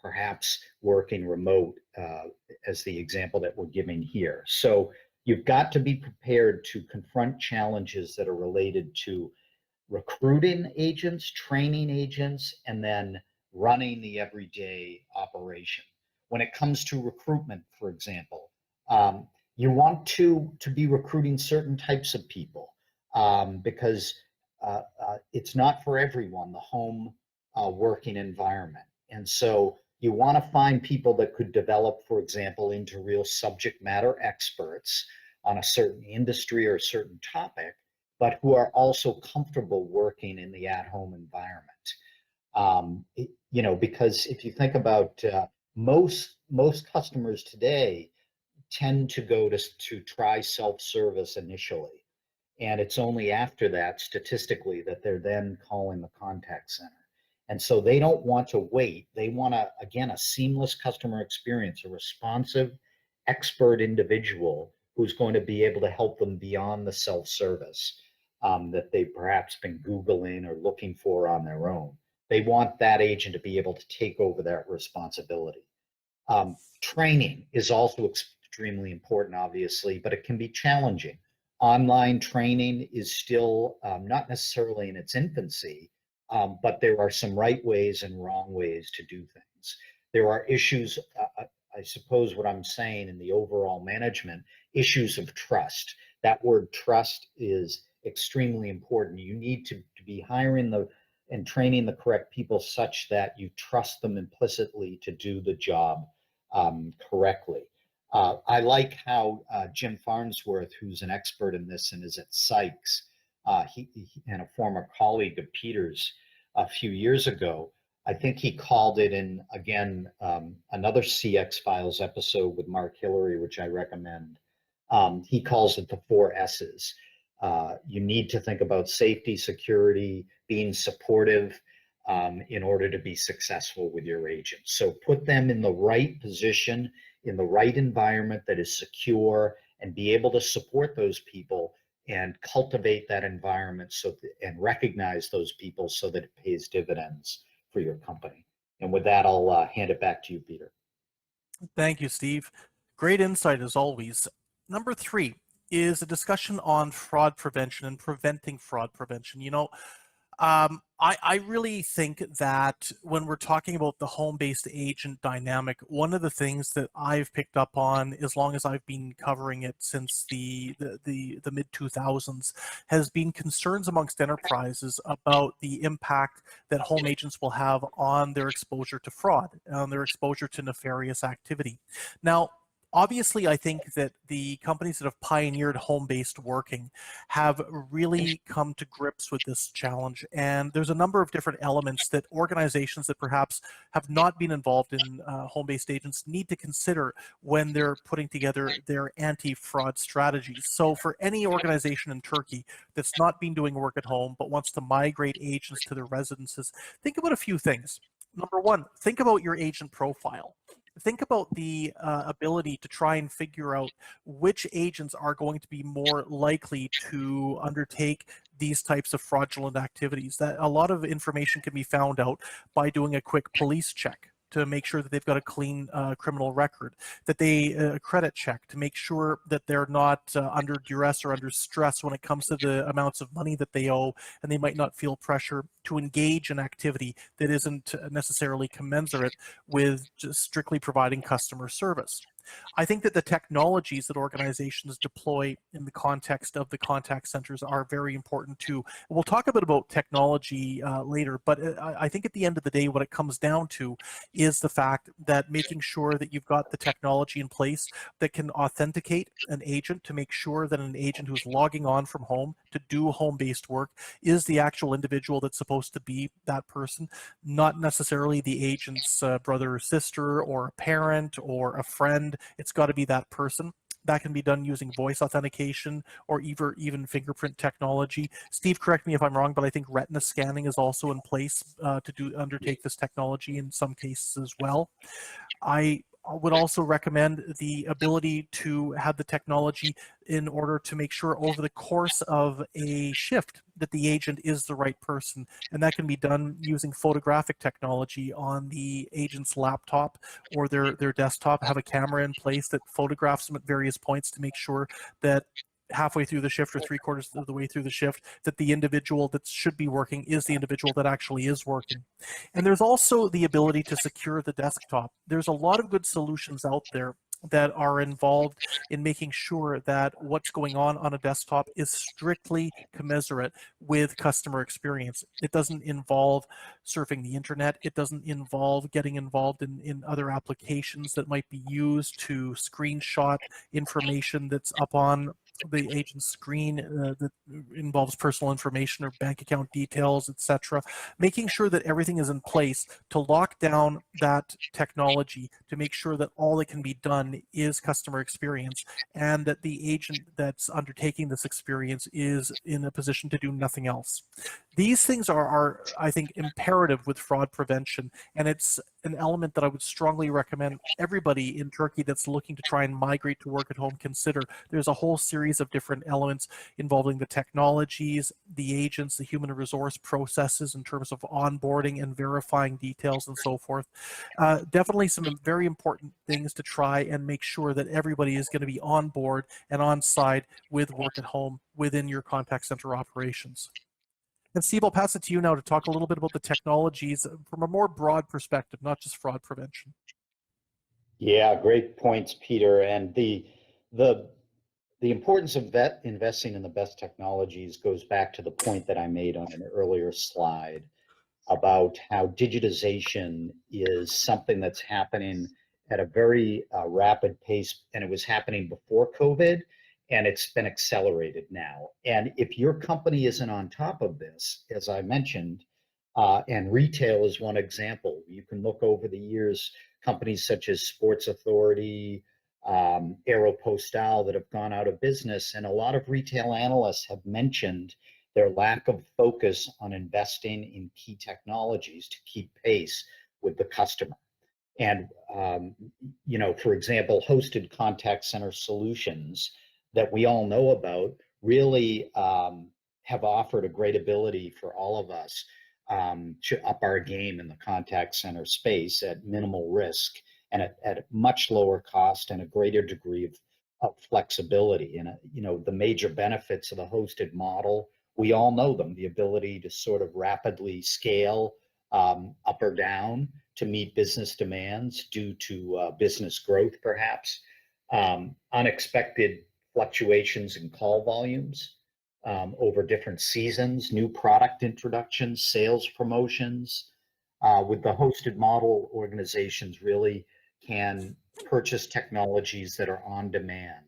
perhaps working remote, as the example that we're giving here. So you've got to be prepared to confront challenges that are related to recruiting agents, training agents, and then running the everyday operation. When it comes to recruitment, for example, you want to be recruiting certain types of people because it's not for everyone, the home working environment. And so you want to find people that could develop, for example, into real subject matter experts on a certain industry or a certain topic, but who are also comfortable working in the at-home environment. Because if you think about most customers today tend to go to try self-service initially. And it's only after that, statistically, that they're then calling the contact center. And so they don't want to wait. They want to, again, a seamless customer experience, a responsive, expert individual who's going to be able to help them beyond the self-service that they've perhaps been Googling or looking for on their own. They want that agent to be able to take over that responsibility. Training is also extremely important, obviously, but it can be challenging. Online training is still not necessarily in its infancy, but there are some right ways and wrong ways to do things. There are issues, I suppose what I'm saying in the overall management, issues of trust. That word trust is extremely important. You need to be hiring and training the correct people such that you trust them implicitly to do the job correctly. I like how Jim Farnsworth, who's an expert in this and is at Sykes, he and a former colleague of Peter's a few years ago, I think he called it in, again, another CX Files episode with Mark Hillary, which I recommend. He calls it the 4 S's. You need to think about safety, security, being supportive in order to be successful with your agents. So put them in the right position, in the right environment that is secure, and be able to support those people and cultivate that environment and recognize those people so that it pays dividends for your company. And with that, I'll hand it back to you, Peter. Thank you, Steve. Great insight as always. Number 3 is a discussion on fraud prevention and preventing fraud prevention. I really think that when we're talking about the home-based agent dynamic, one of the things that I've picked up on, as long as I've been covering it since the mid-2000s, has been concerns amongst enterprises about the impact that home agents will have on their exposure to fraud, on their exposure to nefarious activity. Now, obviously, I think that the companies that have pioneered home-based working have really come to grips with this challenge. And there's a number of different elements that organizations that perhaps have not been involved in home-based agents need to consider when they're putting together their anti-fraud strategies. So for any organization in Turkey that's not been doing work at home but wants to migrate agents to their residences, think about a few things. Number 1, think about your agent profile. Think about the ability to try and figure out which agents are going to be more likely to undertake these types of fraudulent activities. That a lot of information can be found out by doing a quick police check to make sure that they've got a clean criminal record, that they credit check to make sure that they're not under duress or under stress when it comes to the amounts of money that they owe, and they might not feel pressure to engage in activity that isn't necessarily commensurate with just strictly providing customer service. I think that the technologies that organizations deploy in the context of the contact centers are very important too. We'll talk a bit about technology later, but I think at the end of the day, what it comes down to is the fact that making sure that you've got the technology in place that can authenticate an agent to make sure that an agent who's logging on from home to do home-based work is the actual individual that's supposed to be that person, not necessarily the agent's brother or sister or a parent or a friend. It's got to be that person. That can be done using voice authentication or even fingerprint technology. Steve, correct me if I'm wrong, but I think retina scanning is also in place to undertake this technology in some cases as well. I would also recommend the ability to have the technology in order to make sure over the course of a shift that the agent is the right person. And that can be done using photographic technology on the agent's laptop or their desktop, have a camera in place that photographs them at various points to make sure that halfway through the shift or 3/4 of the way through the shift, that the individual that should be working is the individual that actually is working. And there's also the ability to secure the desktop. There's a lot of good solutions out there that are involved in making sure that what's going on a desktop is strictly commensurate with customer experience. It doesn't involve surfing the internet. It doesn't involve getting involved in other applications that might be used to screenshot information that's up on the agent's screen that involves personal information or bank account details, etc. Making sure that everything is in place to lock down that technology to make sure that all that can be done is customer experience, and that the agent that's undertaking this experience is in a position to do nothing else. These things are, I think, imperative with fraud prevention, and it's an element that I would strongly recommend everybody in Turkey that's looking to try and migrate to work at home consider. There's a whole series of different elements involving the technologies, the agents, the human resource processes in terms of onboarding and verifying details and so forth. Definitely some very important things to try and make sure that everybody is going to be on board and on side with work at home within your contact center operations. And Steve, I'll pass it to you now to talk a little bit about the technologies from a more broad perspective, not just fraud prevention. Yeah, great points, Peter. And the importance of investing in the best technologies goes back to the point that I made on an earlier slide about how digitization is something that's happening at a very rapid pace, and it was happening before COVID, and it's been accelerated now. And if your company isn't on top of this, as I mentioned, and retail is one example, you can look over the years, companies such as Sports Authority, Aeropostale that have gone out of business, and a lot of retail analysts have mentioned their lack of focus on investing in key technologies to keep pace with the customer. And, you know, for example, hosted contact center solutions that we all know about really have offered a great ability for all of us to up our game in the contact center space at minimal risk and at much lower cost and a greater degree of flexibility. And, you know, the major benefits of the hosted model, we all know them, the ability to sort of rapidly scale up or down to meet business demands due to business growth, perhaps, unexpected fluctuations in call volumes over different seasons, new product introductions, sales promotions. With the hosted model, organizations really can purchase technologies that are on demand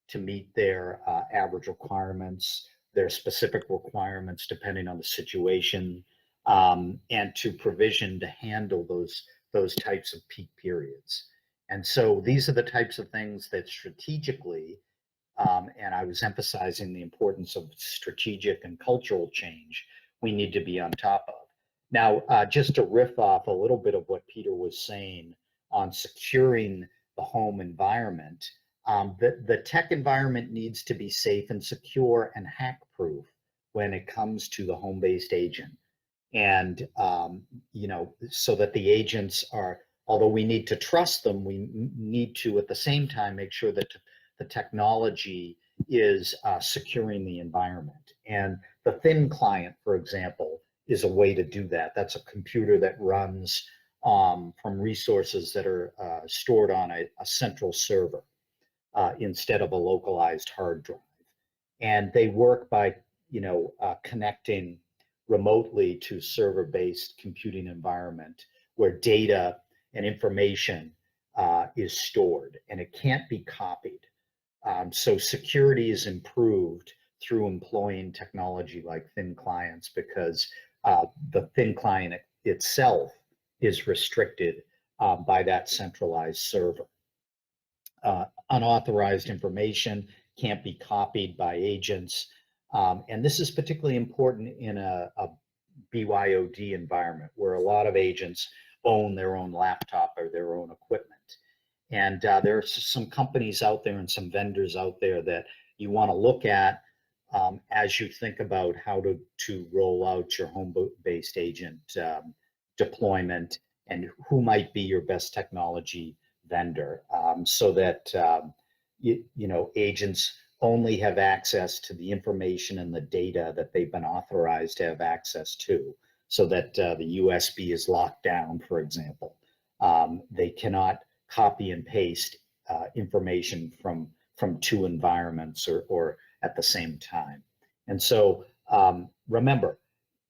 to meet their average requirements, their specific requirements depending on the situation, and to provision to handle those types of peak periods. And so these are the types of things that strategically, and I was emphasizing the importance of strategic and cultural change, we need to be on top of. Now, just to riff off a little bit of what Peter was saying on securing the home environment, the tech environment needs to be safe and secure and hack-proof when it comes to the home-based agent. And, so that the agents are, although we need to trust them, we need to, at the same time, make sure that the technology is securing the environment. And the thin client, for example, is a way to do that. That's a computer that runs from resources that are stored on a central server instead of a localized hard drive. And they work by, connecting remotely to server-based computing environment where data and information is stored, and it can't be copied. So security is improved through employing technology like thin clients, because the thin client itself is restricted by that centralized server. Unauthorized information can't be copied by agents. And this is particularly important in a BYOD environment where a lot of agents own their own laptop or their own equipment. And there are some companies out there and some vendors out there that you want to look at as you think about how to roll out your home-based agent deployment, and who might be your best technology vendor, so that agents only have access to the information and the data that they've been authorized to have access to, so that the USB is locked down, for example. They cannot copy and paste information from two environments or at the same time. And so remember,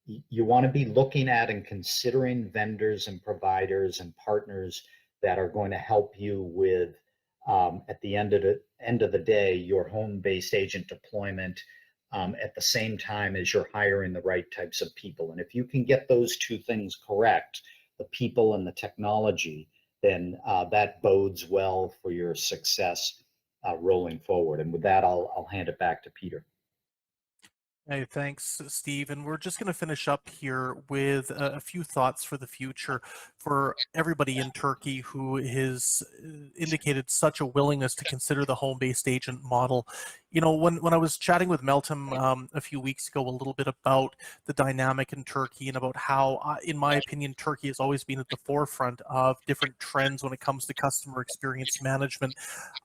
you want to be looking at and considering vendors and providers and partners that are going to help you with, at the end of the day, your home-based agent deployment at the same time as you're hiring the right types of people. And if you can get those two things correct, the people and the technology, then that bodes well for your success rolling forward. And with that, I'll hand it back to Peter. Hey, thanks, Steve. And we're just going to finish up here with a few thoughts for the future for everybody in Turkey who has indicated such a willingness to consider the home-based agent model. When I was chatting with Meltem a few weeks ago, a little bit about the dynamic in Turkey and about how, in my opinion, Turkey has always been at the forefront of different trends when it comes to customer experience management,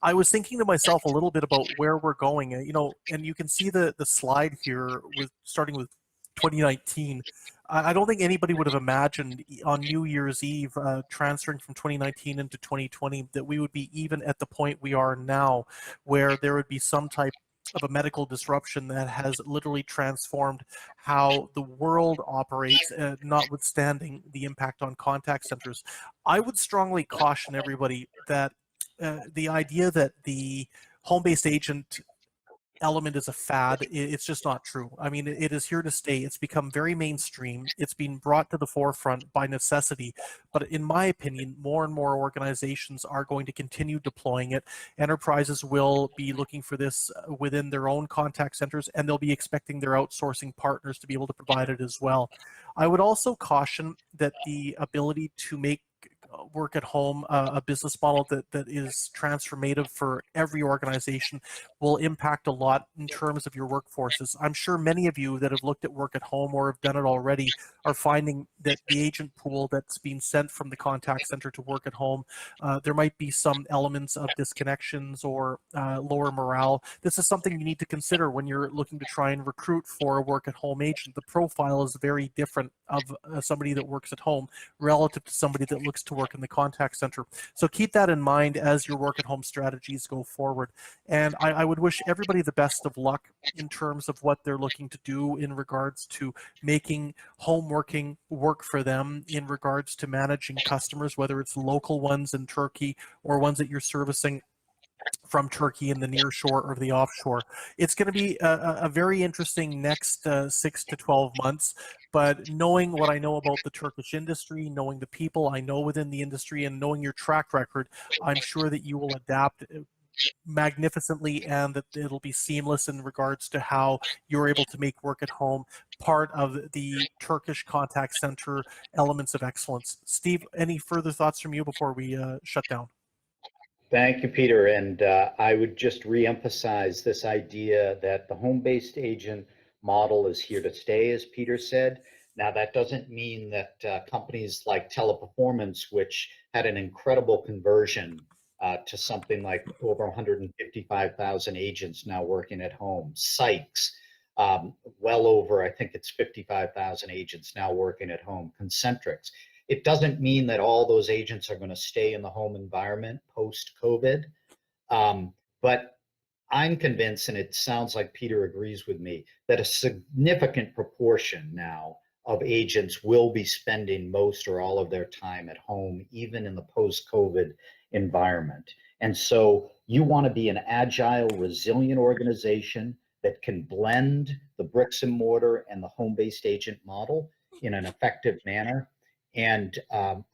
I was thinking to myself a little bit about where we're going. And you can see the slide here starting with 2019. I don't think anybody would have imagined on New Year's Eve, transferring from 2019 into 2020, that we would be even at the point we are now, where there would be some type of a medical disruption that has literally transformed how the world operates, notwithstanding the impact on contact centers. I would strongly caution everybody that the idea that the home-based agent element is a fad, it's just not true. I mean, it is here to stay. It's become very mainstream. It's been brought to the forefront by necessity. But in my opinion, more and more organizations are going to continue deploying it. Enterprises will be looking for this within their own contact centers, and they'll be expecting their outsourcing partners to be able to provide it as well. I would also caution that the ability to make work at home a business model that is transformative for every organization will impact a lot in terms of your workforces. I'm sure many of you that have looked at work at home or have done it already are finding that the agent pool that's being sent from the contact center to work at home, there might be some elements of disconnections or lower morale. This is something you need to consider when you're looking to try and recruit for a work at home agent. The profile is very different of somebody that works at home relative to somebody that looks to work in the contact center. So keep that in mind as your work at home strategies go forward. And I would wish everybody the best of luck in terms of what they're looking to do in regards to making home working work for them, in regards to managing customers, whether it's local ones in Turkey or ones that you're servicing from Turkey in the near shore or the offshore. It's going to be a very interesting next 6 to 12 months, but knowing what I know about the Turkish industry, knowing the people I know within the industry, and knowing your track record, I'm sure that you will adapt magnificently and that it'll be seamless in regards to how you're able to make work at home part of the Turkish contact center elements of excellence. Steve, any further thoughts from you before we shut down? Thank you, Peter. And I would just reemphasize this idea that the home-based agent model is here to stay, as Peter said. Now, that doesn't mean that companies like Teleperformance, which had an incredible conversion to something like over 155,000 agents now working at home, Sykes, well over, I think it's 55,000 agents now working at home, Concentrix. It doesn't mean that all those agents are going to stay in the home environment post-COVID, but I'm convinced, and it sounds like Peter agrees with me, that a significant proportion now of agents will be spending most or all of their time at home, even in the post-COVID environment. And so you want to be an agile, resilient organization that can blend the bricks and mortar and the home-based agent model in an effective manner. And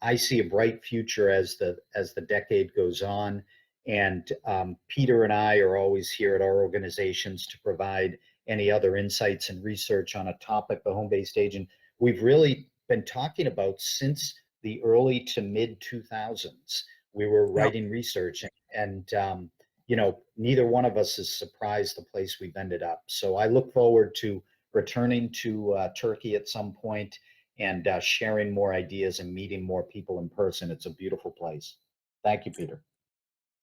I see a bright future as the decade goes on. And Peter and I are always here at our organizations to provide any other insights and research on a topic, the home-based agent, we've really been talking about since the early to mid 2000s. We were writing research, and you know, neither one of us is surprised the place we've ended up. So I look forward to returning to Turkey at some point and sharing more ideas and meeting more people in person. It's a beautiful place. Thank you, Peter.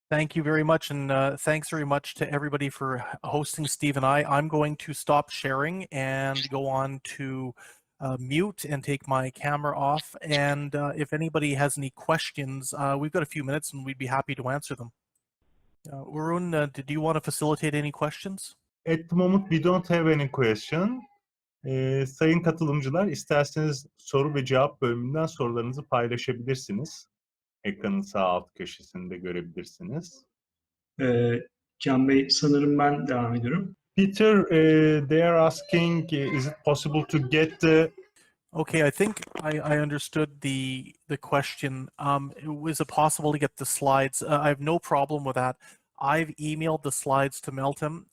Thank you very much, and thanks very much to everybody for hosting Steve and I. I'm going to stop sharing and go on to mute and take my camera off. And if anybody has any questions, we've got a few minutes and we'd be happy to answer them. Urun, did you want to facilitate any questions? At the moment we don't have any question. Sayın katılımcılar, isterseniz soru ve cevap bölümünden sorularınızı paylaşabilirsiniz. Ekranın sağ alt köşesinde görebilirsiniz. Can Bey, sanırım ben devam ediyorum. Peter, they are asking, is it possible to get the... Okay, I think I understood the question. Was it possible to get the slides? I have no problem with that. I've emailed the slides to Meltem.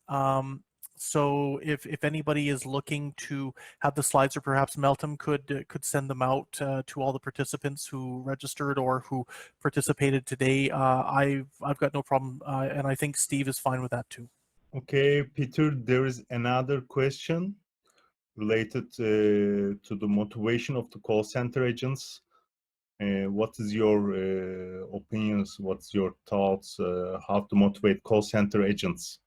So if anybody is looking to have the slides, or perhaps Meltem could send them out to all the participants who registered or who participated today, I've got no problem, and I think Steve is fine with that too. Okay, Peter, there is another question related to the motivation of the call center agents. What is your opinions? What's your thoughts? How to motivate call center agents?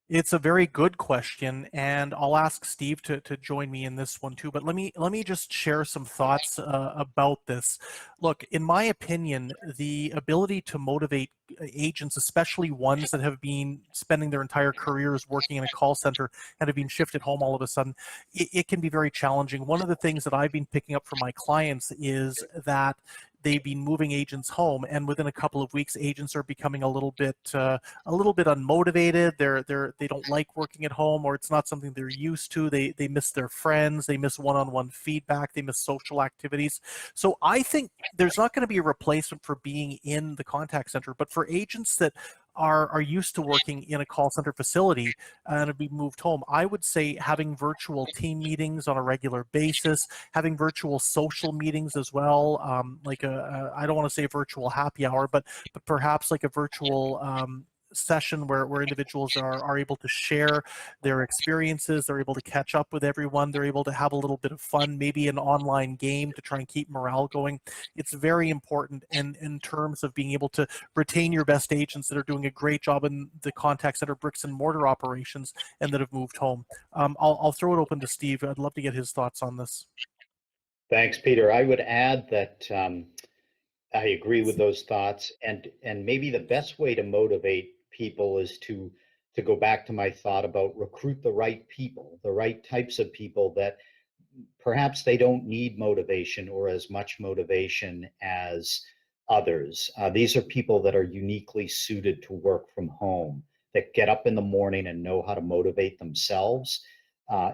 It's a very good question, and I'll ask Steve to join me in this one too. But let me just share some thoughts about this. Look, in my opinion, the ability to motivate agents, especially ones that have been spending their entire careers working in a call center and have been shifted home all of a sudden, it can be very challenging. One of the things that I've been picking up from my clients is that they've been moving agents home, and within a couple of weeks, agents are becoming a little bit unmotivated. They don't like working at home, or it's not something they're used to. They miss their friends. They miss one-on-one feedback. They miss social activities. So I think there's not going to be a replacement for being in the contact center, but for agents that are used to working in a call center facility and have been moved home, I would say having virtual team meetings on a regular basis, having virtual social meetings as well, like I don't want to say virtual happy hour, but perhaps like a virtual session where individuals are able to share their experiences, they're able to catch up with everyone, they're able to have a little bit of fun, maybe an online game to try and keep morale going. It's very important in terms of being able to retain your best agents that are doing a great job in the contact center bricks and mortar operations and that have moved home. I'll throw it open to Steve. I'd love to get his thoughts on this. Thanks, Peter. I would add that I agree with those thoughts, and maybe the best way to motivate people is to go back to my thought about recruit the right people, the right types of people that perhaps they don't need motivation or as much motivation as others. These are people that are uniquely suited to work from home, that get up in the morning and know how to motivate themselves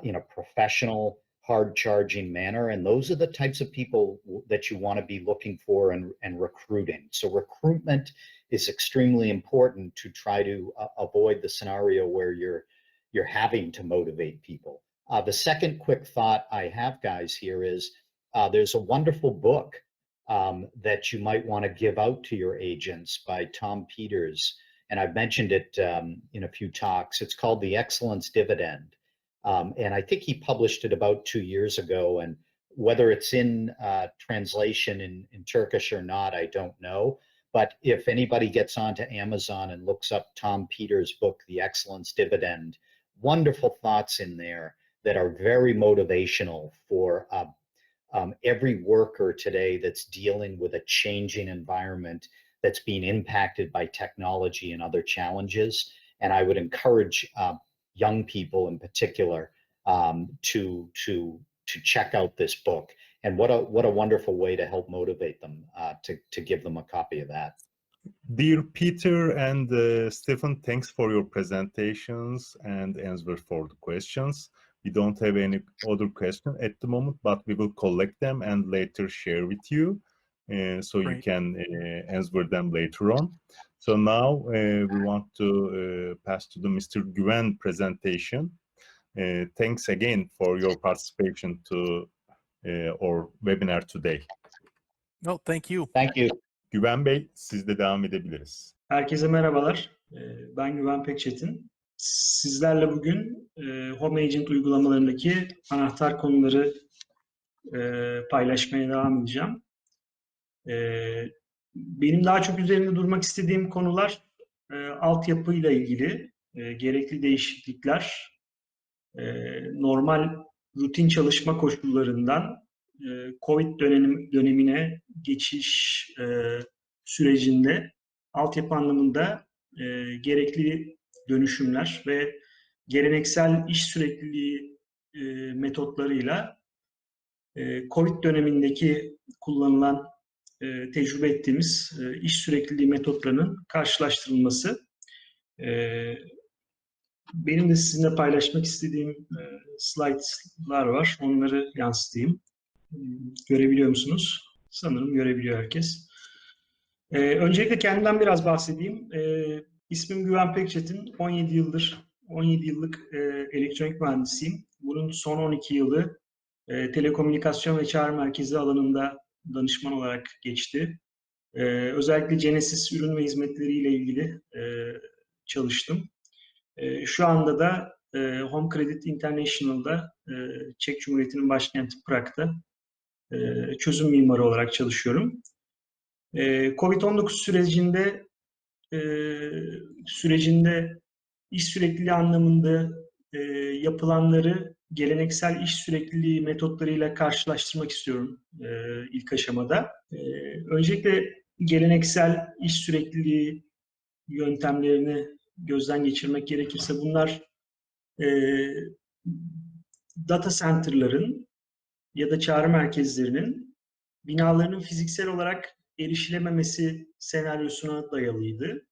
in a professional, hard-charging manner. And those are the types of people that you want to be looking for and recruiting. So recruitment is extremely important to try to avoid the scenario where you're having to motivate people. The second quick thought I have, guys, here is there's a wonderful book that you might want to give out to your agents by Tom Peters. And I've mentioned it in a few talks. It's called The Excellence Dividend. And I think he published it about 2 years ago. And whether it's in translation in Turkish or not, I don't know. But if anybody gets onto Amazon and looks up Tom Peters' book, The Excellence Dividend, wonderful thoughts in there that are very motivational for every worker today that's dealing with a changing environment that's being impacted by technology and other challenges. And I would encourage young people in particular to check out this book. And what a wonderful way to help motivate them to give them a copy of that. Dear Peter and Stephen, thanks for your presentations and answer for the questions. We don't have any other question at the moment, but we will collect them and later share with you, so you can answer them later on. So now we want to pass to the Mr. Güven presentation. Thanks again for your participation to our webinar today. No, thank you. Thank you. Güven Bey, sizle devam edebiliriz. Herkese merhabalar. Ben Güven Pekçetin. Sizlerle bugün Home Agent uygulamalarındaki anahtar konuları paylaşmaya devam edeceğim. Benim daha çok üzerinde durmak istediğim konular altyapıyla ilgili, gerekli değişiklikler, normal rutin çalışma koşullarından COVID dönemine geçiş sürecinde altyapı anlamında gerekli dönüşümler ve geleneksel iş sürekliliği metotlarıyla COVID dönemindeki kullanılan tecrübe ettiğimiz iş sürekliliği metotlarının karşılaştırılması. Benim de sizinle paylaşmak istediğim slaytlar var. Onları yansıtayım. Görebiliyor musunuz? Sanırım görebiliyor herkes. Öncelikle kendimden biraz bahsedeyim. İsmim Güven Pekçetin. 17 yıllık elektronik mühendisiyim. Bunun son 12 yılı telekomünikasyon ve çağrı merkezi alanında danışman olarak geçti. Özellikle Genesis ürün ve hizmetleriyle ilgili çalıştım. Şu anda da Home Credit International'da Çek Cumhuriyeti'nin başkenti Prag'da çözüm mimarı olarak çalışıyorum. Covid-19 sürecinde iş sürekliliği anlamında yapılanları geleneksel iş sürekliliği metotlarıyla karşılaştırmak istiyorum ilk aşamada. Öncelikle geleneksel iş sürekliliği yöntemlerini gözden geçirmek gerekirse bunlar data center'ların ya da çağrı merkezlerinin binalarının fiziksel olarak erişilememesi senaryosuna dayalıydı.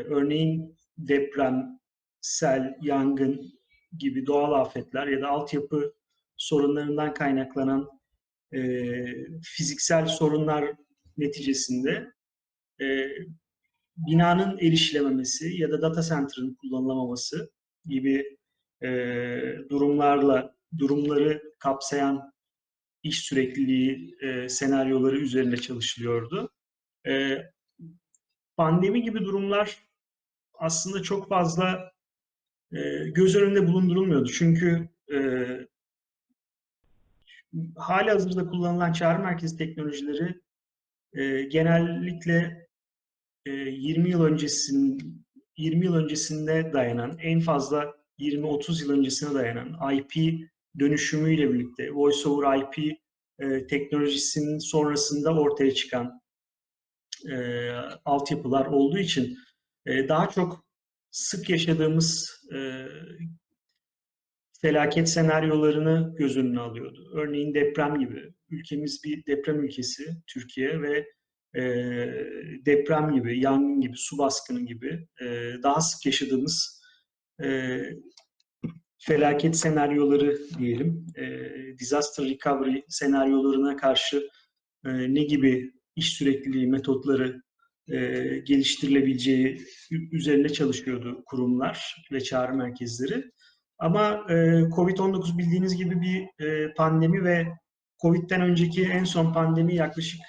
Örneğin deprem, sel, yangın gibi doğal afetler ya da altyapı sorunlarından kaynaklanan fiziksel sorunlar neticesinde binanın erişilememesi ya da data center'ın kullanılamaması gibi durumları kapsayan iş sürekliliği senaryoları üzerinde çalışılıyordu. Pandemi gibi durumlar aslında çok fazla göz önünde bulundurulmuyordu. Çünkü halihazırda kullanılan çağrı merkezi teknolojileri genellikle 20 yıl öncesinde dayanan, en fazla 20-30 yıl öncesine dayanan IP dönüşümüyle birlikte Voice over IP teknolojisinin sonrasında ortaya çıkan altyapılar olduğu için daha çok sık yaşadığımız felaket senaryolarını göz önüne alıyordu. Örneğin deprem gibi. Ülkemiz bir deprem ülkesi, Türkiye ve deprem gibi, yangın gibi, su baskını gibi daha sık yaşadığımız felaket senaryoları diyelim, disaster recovery senaryolarına karşı ne gibi iş sürekliliği metotları geliştirilebileceği üzerine çalışıyordu kurumlar ve çağrı merkezleri. Ama Covid-19 bildiğiniz gibi bir pandemi ve Covid'den önceki en son pandemi yaklaşık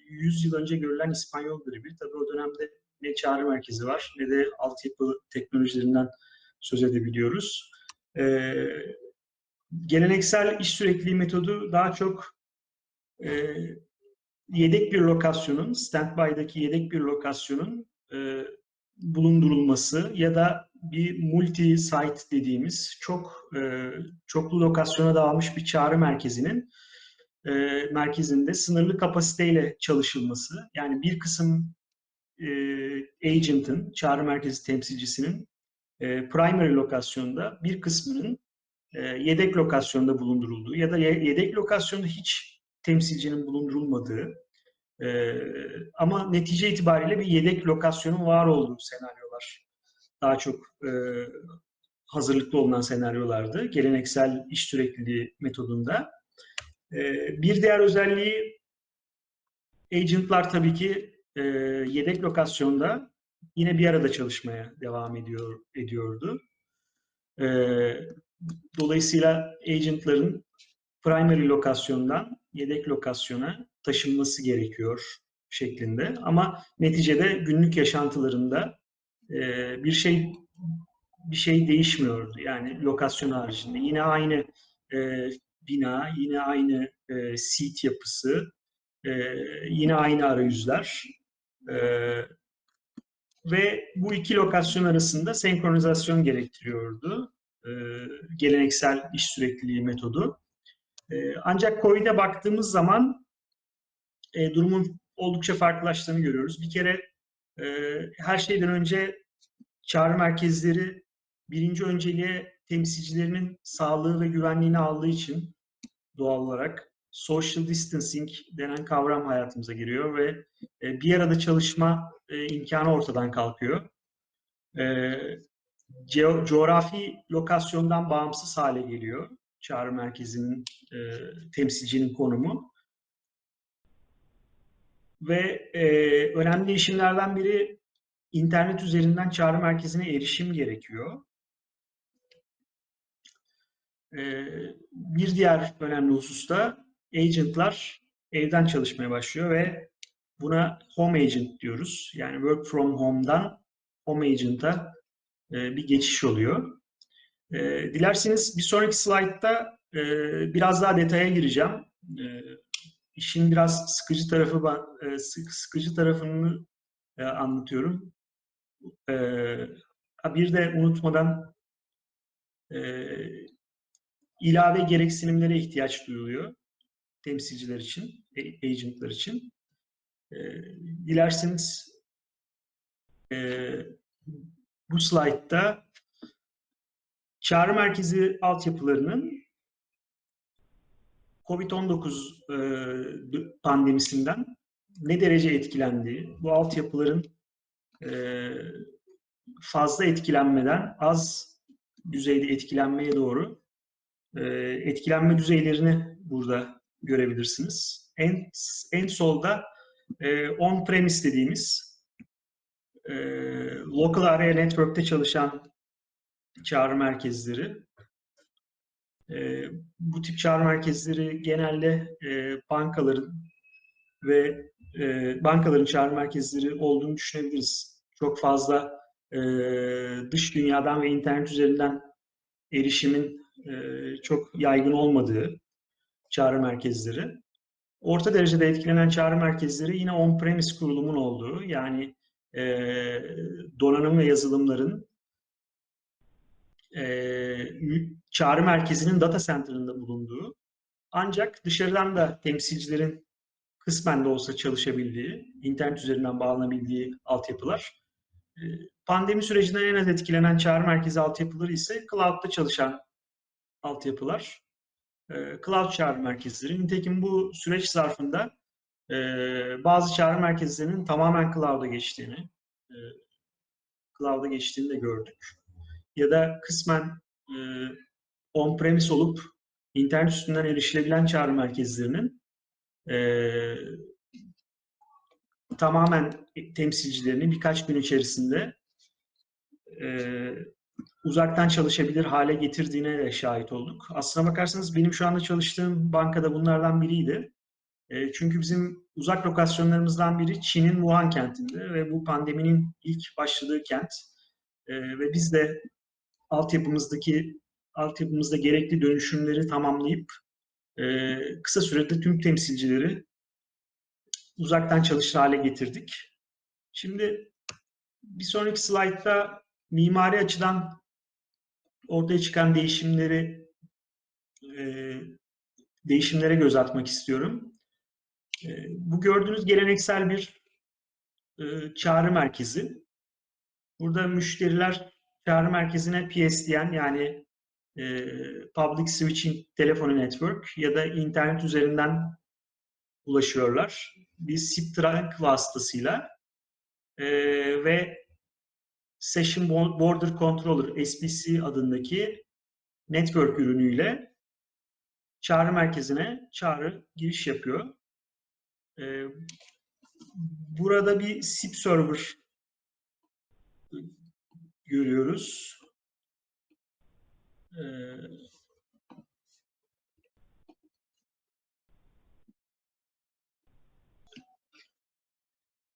100 yıl önce görülen İspanyol gribi. Tabii o dönemde ne çağrı merkezi var ne de altyapı teknolojilerinden söz edebiliyoruz. Geleneksel iş sürekliliği metodu daha çok yedek bir lokasyonun, standby'daki yedek bir lokasyonun bulundurulması ya da bir multi-site dediğimiz çoklu lokasyona dağılmış bir çağrı merkezinin merkezinde sınırlı kapasiteyle çalışılması. Yani bir kısım agent'ın, çağrı merkezi temsilcisinin primary lokasyonda, bir kısmının yedek lokasyonda bulundurulduğu ya da yedek lokasyonda hiç temsilcinin bulundurulmadığı ama netice itibariyle bir yedek lokasyonun var olduğu senaryolar daha çok hazırlıklı olunan senaryolardı geleneksel iş sürekliliği metodunda. Bir diğer özelliği agentlar tabii ki yedek lokasyonda yine bir arada çalışmaya devam ediyordu. Dolayısıyla agentların primary lokasyondan yedek lokasyona taşınması gerekiyor şeklinde. Ama neticede günlük yaşantılarında bir şey değişmiyordu. Yani lokasyon haricinde. Yine aynı bina, yine aynı seat yapısı, yine aynı arayüzler. Ve bu iki lokasyon arasında senkronizasyon gerektiriyordu. Geleneksel iş sürekliliği metodu. Ancak COVID'e baktığımız zaman durumun oldukça farklılaştığını görüyoruz. Bir kere her şeyden önce çağrı merkezleri birinci önceliğe temsilcilerinin sağlığı ve güvenliğini aldığı için doğal olarak social distancing denen kavram hayatımıza giriyor ve bir arada çalışma imkanı ortadan kalkıyor. Coğrafi lokasyondan bağımsız hale geliyor çağrı merkezinin temsilcinin konumu. Ve önemli değişimlerden biri internet üzerinden çağrı merkezine erişim gerekiyor. Bir diğer önemli husus da agentlar evden çalışmaya başlıyor ve buna home agent diyoruz. Yani work from home'dan home agent'a bir geçiş oluyor. Dilerseniz bir sonraki slaytta biraz daha detaya gireceğim. İşin biraz sıkıcı tarafını anlatıyorum. Bir de unutmadan ilave gereksinimlere ihtiyaç duyuluyor temsilciler için, agentlar için. Dilerseniz bu slaytta çağrı merkezi altyapılarının COVID-19 pandemisinden ne derece etkilendiği, bu altyapıların fazla etkilenmeden az düzeyde etkilenmeye doğru etkilenme düzeylerini burada görebilirsiniz. En solda on-premise dediğimiz local area network'te çalışan çağrı merkezleri. Bu tip çağrı merkezleri genelde bankaların çağrı merkezleri olduğunu düşünebiliriz. Çok fazla dış dünyadan ve internet üzerinden erişimin çok yaygın olmadığı çağrı merkezleri. Orta derecede etkilenen çağrı merkezleri yine on-premise kurulumun olduğu, yani donanım ve yazılımların çağrı merkezinin data center'ında bulunduğu, ancak dışarıdan da temsilcilerin kısmen de olsa çalışabildiği, internet üzerinden bağlanabildiği altyapılar. Pandemi sürecinde en az etkilenen çağrı merkezi altyapıları ise cloud'da çalışan altyapılar. Cloud çağrı merkezleri. Nitekim bu süreç zarfında bazı çağrı merkezlerinin tamamen cloud'a geçtiğini de gördük. Ya da kısmen on-premise olup internet üstünden erişilebilen çağrı merkezlerinin tamamen temsilcilerini birkaç gün içerisinde uzaktan çalışabilir hale getirdiğine de şahit olduk. Aslına bakarsanız benim şu anda çalıştığım bankada bunlardan biriydi. Çünkü bizim uzak lokasyonlarımızdan biri Çin'in Wuhan kentinde ve bu pandeminin ilk başladığı kent. Ve biz de altyapımızdaki altyapımızda gerekli dönüşümleri tamamlayıp kısa sürede tüm temsilcileri uzaktan çalışır hale getirdik. Şimdi bir sonraki slaytta mimari açıdan ortaya çıkan değişimlere göz atmak istiyorum. Bu gördüğünüz geleneksel bir çağrı merkezi. Burada müşteriler çağrı merkezine PSTN yani Public Switching Telephone Network ya da internet üzerinden ulaşıyorlar. Bir SIP trunk vasıtasıyla ve Session Border Controller SBC adındaki network ürünüyle çağrı merkezine giriş yapıyor. Burada bir SIP server görüyoruz.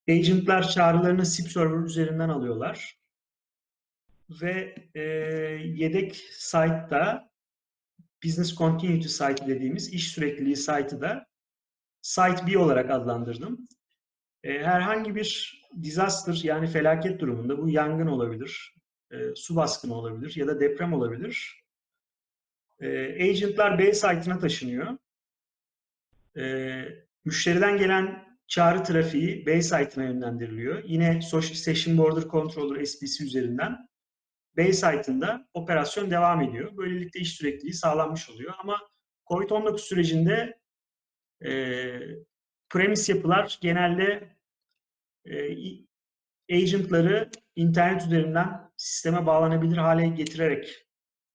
Agentlar çağrılarını SIP server üzerinden alıyorlar. Ve yedek site'da Business Continuity Site dediğimiz iş sürekliliği site'ı da Site B olarak adlandırdım. Herhangi bir disaster yani felaket durumunda bu yangın olabilir, su baskını olabilir ya da deprem olabilir. Agentlar B site'ına taşınıyor. Müşteriden gelen çağrı trafiği B site'ına yönlendiriliyor. Yine Session Border Controller SBC üzerinden B site'ında operasyon devam ediyor. Böylelikle iş sürekliliği sağlanmış oluyor. Ama COVID-19 sürecinde premise yapılar genelde agentları internet üzerinden sisteme bağlanabilir hale getirerek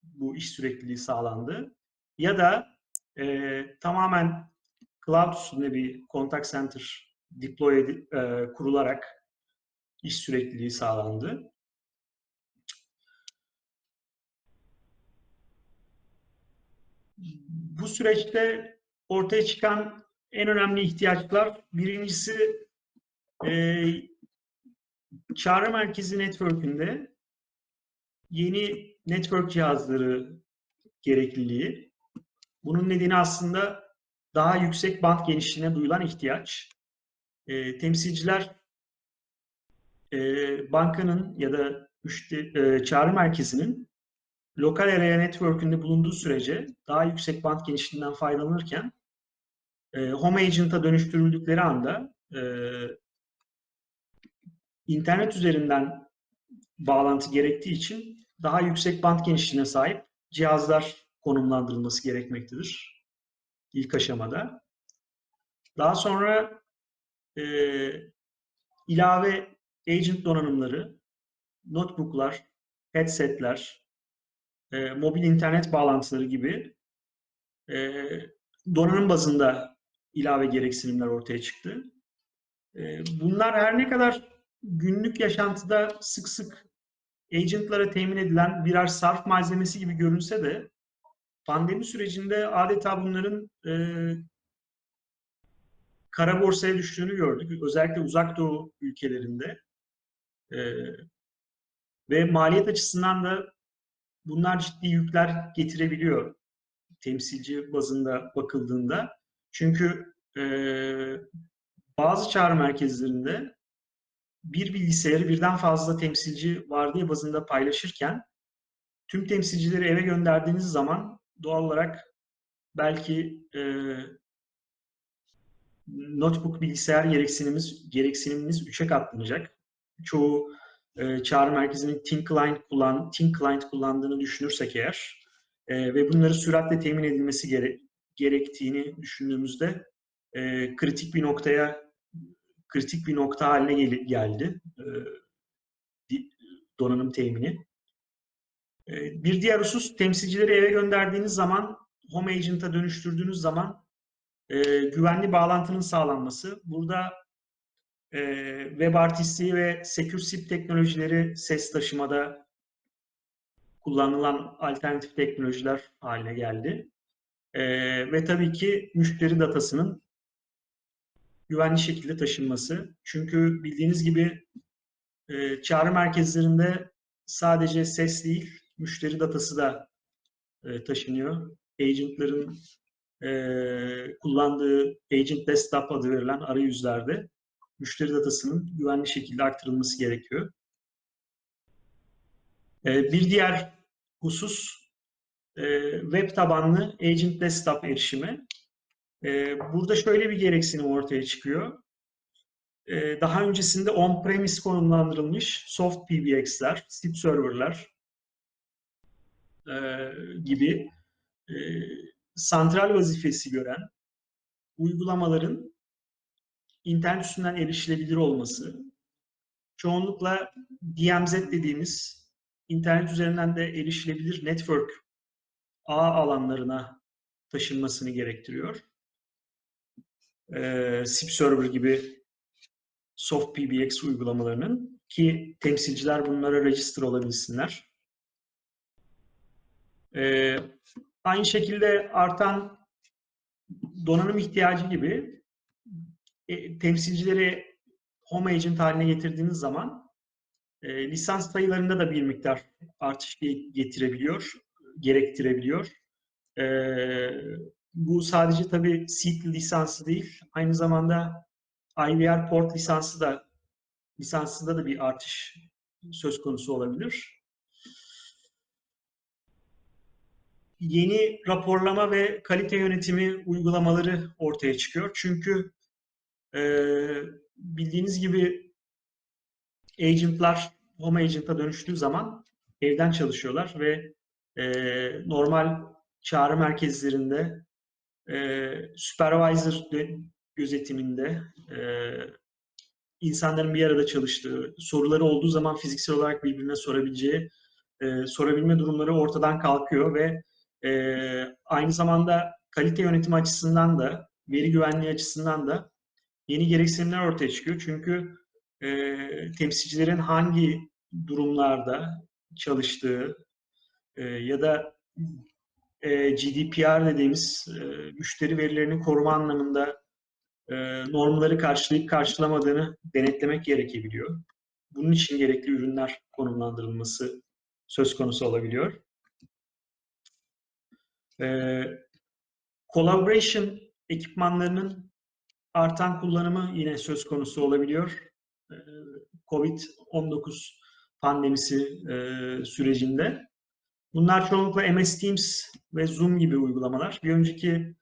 bu iş sürekliliği sağlandı. Ya da tamamen cloud üstünde bir contact center kurularak iş sürekliliği sağlandı. Bu süreçte ortaya çıkan en önemli ihtiyaçlar, birincisi çağrı merkezi network'ünde yeni network cihazları gerekliliği. Bunun nedeni aslında daha yüksek band genişliğine duyulan ihtiyaç. Temsilciler bankanın ya da çağrı merkezinin lokal area network'ünde bulunduğu sürece daha yüksek band genişliğinden faydalanırken home agent'a dönüştürüldükleri anda internet üzerinden bağlantı gerektiği için daha yüksek band genişliğine sahip cihazlar konumlandırılması gerekmektedir ilk aşamada. Daha sonra ilave agent donanımları, notebooklar, headsetler, mobil internet bağlantıları gibi donanım bazında ilave gereksinimler ortaya çıktı. Bunlar her ne kadar günlük yaşantıda sık sık agentlara temin edilen birer sarf malzemesi gibi görünse de pandemi sürecinde adeta bunların kara borsaya düştüğünü gördük. Özellikle uzak doğu ülkelerinde. Ve maliyet açısından da bunlar ciddi yükler getirebiliyor temsilci bazında bakıldığında. Çünkü bazı çağrı merkezlerinde bir bilgisayarı birden fazla temsilci vardiya bazında paylaşırken tüm temsilcileri eve gönderdiğiniz zaman doğal olarak belki notebook bilgisayar gereksiniminiz 3'e katlanacak. Çoğu çağrı merkezinin Thin Client kullandığını düşünürsek eğer ve bunları süratle temin edilmesi gerektiğini düşündüğümüzde kritik bir nokta haline geldi donanım temini. Bir diğer husus, temsilcileri eve gönderdiğiniz zaman, home agent'a dönüştürdüğünüz zaman güvenli bağlantının sağlanması. Burada WebRTC ve Secure SIP teknolojileri ses taşımada kullanılan alternatif teknolojiler haline geldi. Ve tabii ki müşteri datasının güvenli şekilde taşınması. Çünkü bildiğiniz gibi çağrı merkezlerinde sadece ses değil, müşteri datası da taşınıyor. Agentların kullandığı Agent Desktop adı verilen arayüzlerde müşteri datasının güvenli şekilde aktarılması gerekiyor. Bir diğer husus web tabanlı Agent Desktop erişimi. Burada şöyle bir gereksinim ortaya çıkıyor. Daha öncesinde on-premise konumlandırılmış soft PBX'ler, SIP server'lar gibi santral vazifesi gören uygulamaların internet üstünden erişilebilir olması, çoğunlukla DMZ dediğimiz internet üzerinden de erişilebilir network ağ alanlarına taşınmasını gerektiriyor. SIP server gibi soft PBX uygulamalarının, ki temsilciler bunlara register olabilsinler. Aynı şekilde artan donanım ihtiyacı gibi temsilcileri home agent haline getirdiğiniz zaman lisans sayılarında da bir miktar artış gerektirebiliyor. Bu sadece tabii seat lisansı değil, aynı zamanda IVR port lisansında da bir artış söz konusu olabilir. Yeni raporlama ve kalite yönetimi uygulamaları ortaya çıkıyor. Çünkü bildiğiniz gibi agentlar home agent'a dönüştüğü zaman evden çalışıyorlar ve normal çağrı merkezlerinde supervisor gözetiminde insanların bir arada çalıştığı, soruları olduğu zaman fiziksel olarak birbirine sorabilme durumları ortadan kalkıyor ve aynı zamanda kalite yönetimi açısından da, veri güvenliği açısından da yeni gereksinimler ortaya çıkıyor. Çünkü temsilcilerin hangi durumlarda çalıştığı ya da GDPR dediğimiz müşteri verilerini koruma anlamında normları karşılayıp karşılamadığını denetlemek gerekebiliyor. Bunun için gerekli ürünler konumlandırılması söz konusu olabiliyor. Collaboration ekipmanlarının artan kullanımı yine söz konusu olabiliyor. Covid-19 pandemisi sürecinde. Bunlar çoğunlukla MS Teams ve Zoom gibi uygulamalar. Bir önceki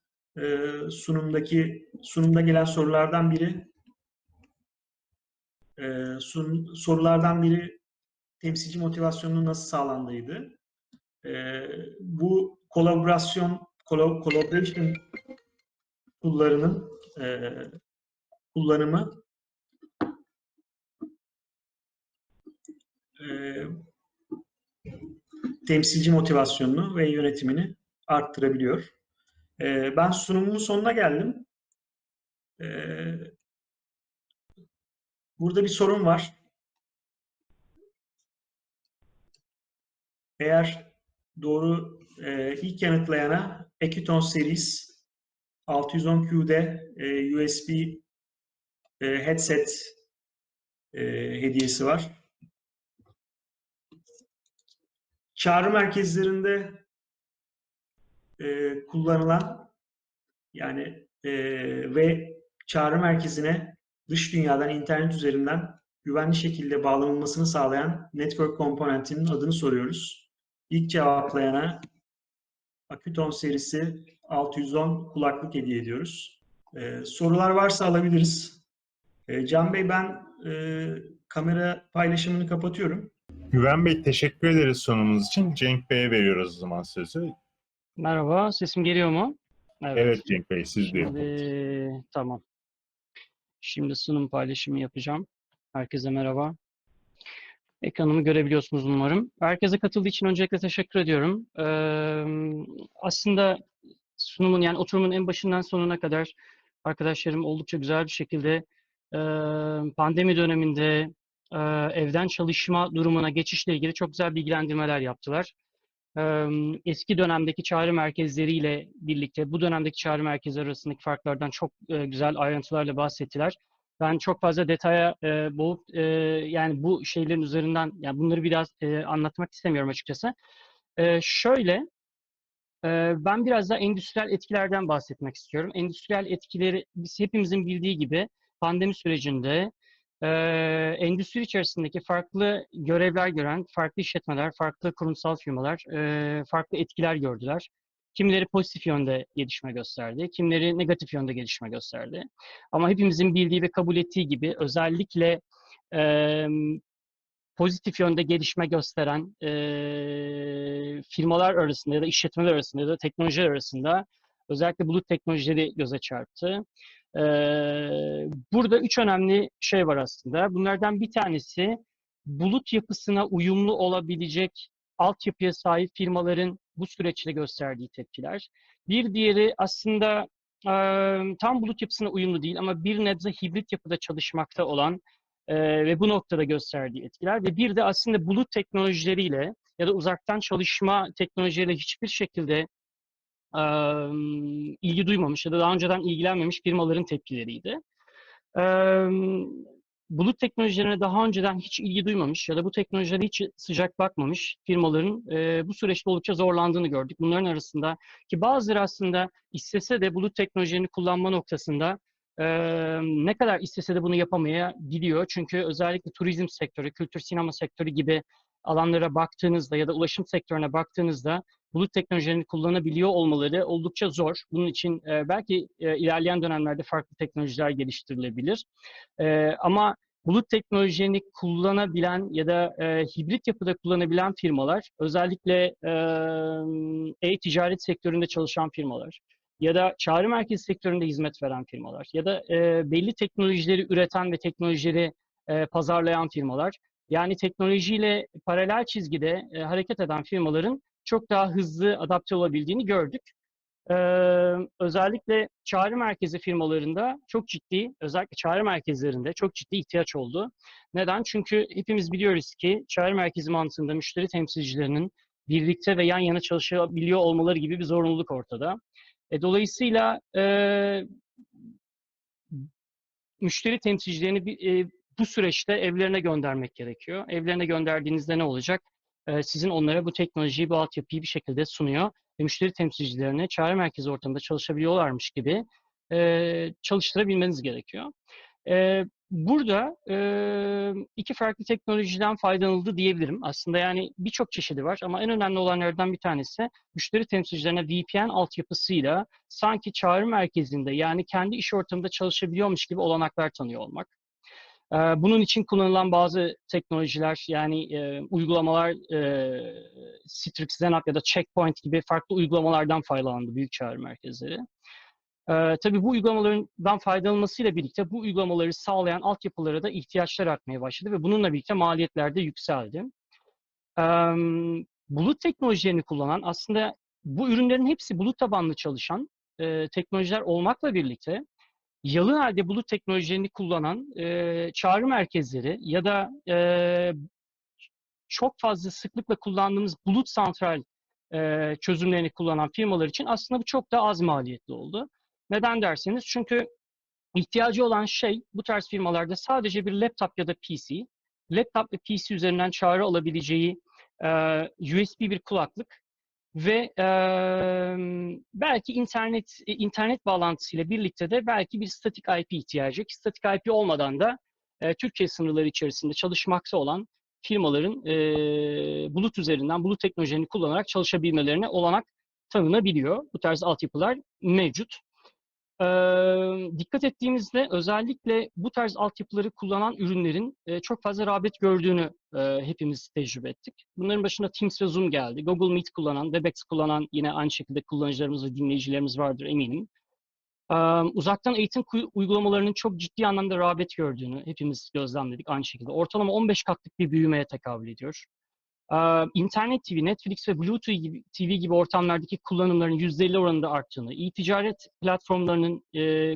sunumda gelen sorulardan biri temsilci motivasyonunun nasıl sağlandığıydı. Bu collaboration tool'larının kullanımı temsilci motivasyonunu ve yönetimini arttırabiliyor. Ben sunumumun sonuna geldim. Burada bir sorun var. Eğer doğru ilk yanıtlayana Ekyton Series 610Q'de USB headset hediyesi var. Çağrı merkezlerinde kullanılan ve çağrı merkezine dış dünyadan internet üzerinden güvenli şekilde bağlanılmasını sağlayan network komponentinin adını soruyoruz. İlk cevaplayana Ekyton serisi 610 kulaklık hediye ediyoruz. Sorular varsa alabiliriz. Can Bey, ben kamera paylaşımını kapatıyorum. Güven Bey, teşekkür ederiz sunumunuz için. Cenk Bey'e veriyoruz o zaman sözü. Merhaba, sesim geliyor mu? Evet Cenk Bey, siz diyor. Tamam. Şimdi sunum paylaşımı yapacağım. Herkese merhaba. Ekranımı görebiliyorsunuz umarım. Herkese katıldığı için öncelikle teşekkür ediyorum. Aslında sunumun, oturumun en başından sonuna kadar arkadaşlarım oldukça güzel bir şekilde pandemi döneminde evden çalışma durumuna geçişle ilgili çok güzel bilgilendirmeler yaptılar. Eski dönemdeki çağrı merkezleriyle birlikte bu dönemdeki çağrı merkezleri arasındaki farklardan çok güzel ayrıntılarla bahsettiler. Ben çok fazla detaya boğup bu şeylerin üzerinden bunları biraz anlatmak istemiyorum açıkçası. Şöyle Ben biraz da endüstriyel etkilerden bahsetmek istiyorum. Endüstriyel etkileri biz hepimizin bildiği gibi pandemi sürecinde endüstri içerisindeki farklı görevler gören farklı işletmeler, farklı kurumsal firmalar farklı etkiler gördüler. Kimileri pozitif yönde gelişme gösterdi, kimileri negatif yönde gelişme gösterdi. Ama hepimizin bildiği ve kabul ettiği gibi özellikle pozitif yönde gelişme gösteren firmalar arasında ya da işletmeler arasında ya da teknolojiler arasında özellikle bulut teknolojileri göze çarptı. E, Burada üç önemli şey var aslında. Bunlardan bir tanesi bulut yapısına uyumlu olabilecek altyapıya sahip firmaların bu süreçte gösterdiği tepkiler. Bir diğeri aslında tam bulut yapısına uyumlu değil ama bir nebze hibrit yapıda çalışmakta olan ve bu noktada gösterdiği etkiler ve bir de aslında bulut teknolojileriyle ya da uzaktan çalışma teknolojileriyle hiçbir şekilde ilgi duymamış ya da daha önceden ilgilenmemiş firmaların tepkileriydi. Bulut teknolojilerine daha önceden hiç ilgi duymamış ya da bu teknolojilere hiç sıcak bakmamış firmaların bu süreçte oldukça zorlandığını gördük. Bunların arasında ki bazıları aslında istese de bulut teknolojilerini kullanma noktasında ne kadar istese de bunu yapamayabiliyor. Çünkü özellikle turizm sektörü, kültür sinema sektörü gibi alanlara baktığınızda ya da ulaşım sektörüne baktığınızda bulut teknolojilerini kullanabiliyor olmaları oldukça zor. Bunun için belki ilerleyen dönemlerde farklı teknolojiler geliştirilebilir. Ama bulut teknolojilerini kullanabilen ya da hibrit yapıda kullanabilen firmalar, özellikle e-ticaret sektöründe çalışan firmalar ya da çağrı merkezi sektöründe hizmet veren firmalar ya da belli teknolojileri üreten ve teknolojileri pazarlayan firmalar, yani teknolojiyle paralel çizgide hareket eden firmaların çok daha hızlı adapte olabildiğini gördük. Özellikle çağrı merkezi firmalarında çok ciddi, özellikle çağrı merkezlerinde çok ciddi ihtiyaç oldu. Neden? Çünkü hepimiz biliyoruz ki çağrı merkezi mantığında müşteri temsilcilerinin birlikte ve yan yana çalışabiliyor olmaları gibi bir zorunluluk ortada. Dolayısıyla müşteri temsilcilerini bu süreçte evlerine göndermek gerekiyor. Evlerine gönderdiğinizde ne olacak? Sizin onlara bu teknolojiyi, bu altyapıyı bir şekilde sunuyor ve müşteri temsilcilerini çağrı merkezi ortamında çalışabiliyorlarmış gibi çalıştırabilmeniz gerekiyor. Burada iki farklı teknolojiden faydalanıldı diyebilirim. Aslında yani birçok çeşidi var ama en önemli olanlardan bir tanesi müşteri temsilcilerine VPN altyapısıyla sanki çağrı merkezinde yani kendi iş ortamında çalışabiliyormuş gibi olanaklar tanıyor olmak. Bunun için kullanılan bazı teknolojiler yani uygulamalar Citrix, Zenap ya da Checkpoint gibi farklı uygulamalardan faydalandı büyük çağrı merkezleri. Tabii bu uygulamalardan faydalanmasıyla birlikte bu uygulamaları sağlayan altyapılara da ihtiyaçlar artmaya başladı ve bununla birlikte maliyetler de yükseldi. Bulut teknolojilerini kullanan aslında bu ürünlerin hepsi bulut tabanlı çalışan teknolojiler olmakla birlikte yalın halde bulut teknolojilerini kullanan çağrı merkezleri ya da çok fazla sıklıkla kullandığımız bulut santral çözümlerini kullanan firmalar için aslında bu çok daha az maliyetli oldu. Neden derseniz çünkü ihtiyacı olan şey bu tarz firmalarda sadece bir laptop ya da PC. Laptop ve PC üzerinden çağrı alabileceği USB bir kulaklık ve belki internet bağlantısıyla birlikte de belki bir statik IP ihtiyacı. Statik IP olmadan da Türkiye sınırları içerisinde çalışmakta olan firmaların bulut üzerinden bulut teknolojilerini kullanarak çalışabilmelerine olanak tanınabiliyor. Bu tarz altyapılar mevcut. Dikkat ettiğimizde özellikle bu tarz altyapıları kullanan ürünlerin çok fazla rağbet gördüğünü hepimiz tecrübe ettik. Bunların başında Teams ve Zoom geldi. Google Meet kullanan, Webex kullanan yine aynı şekilde kullanıcılarımız ve dinleyicilerimiz vardır eminim. Uzaktan eğitim uygulamalarının çok ciddi anlamda rağbet gördüğünü hepimiz gözlemledik aynı şekilde. Ortalama 15 katlık bir büyümeye tekabül ediyor. İnternet TV, Netflix ve Blue TV gibi ortamlardaki kullanımların %50 oranında arttığını, e-ticaret platformlarının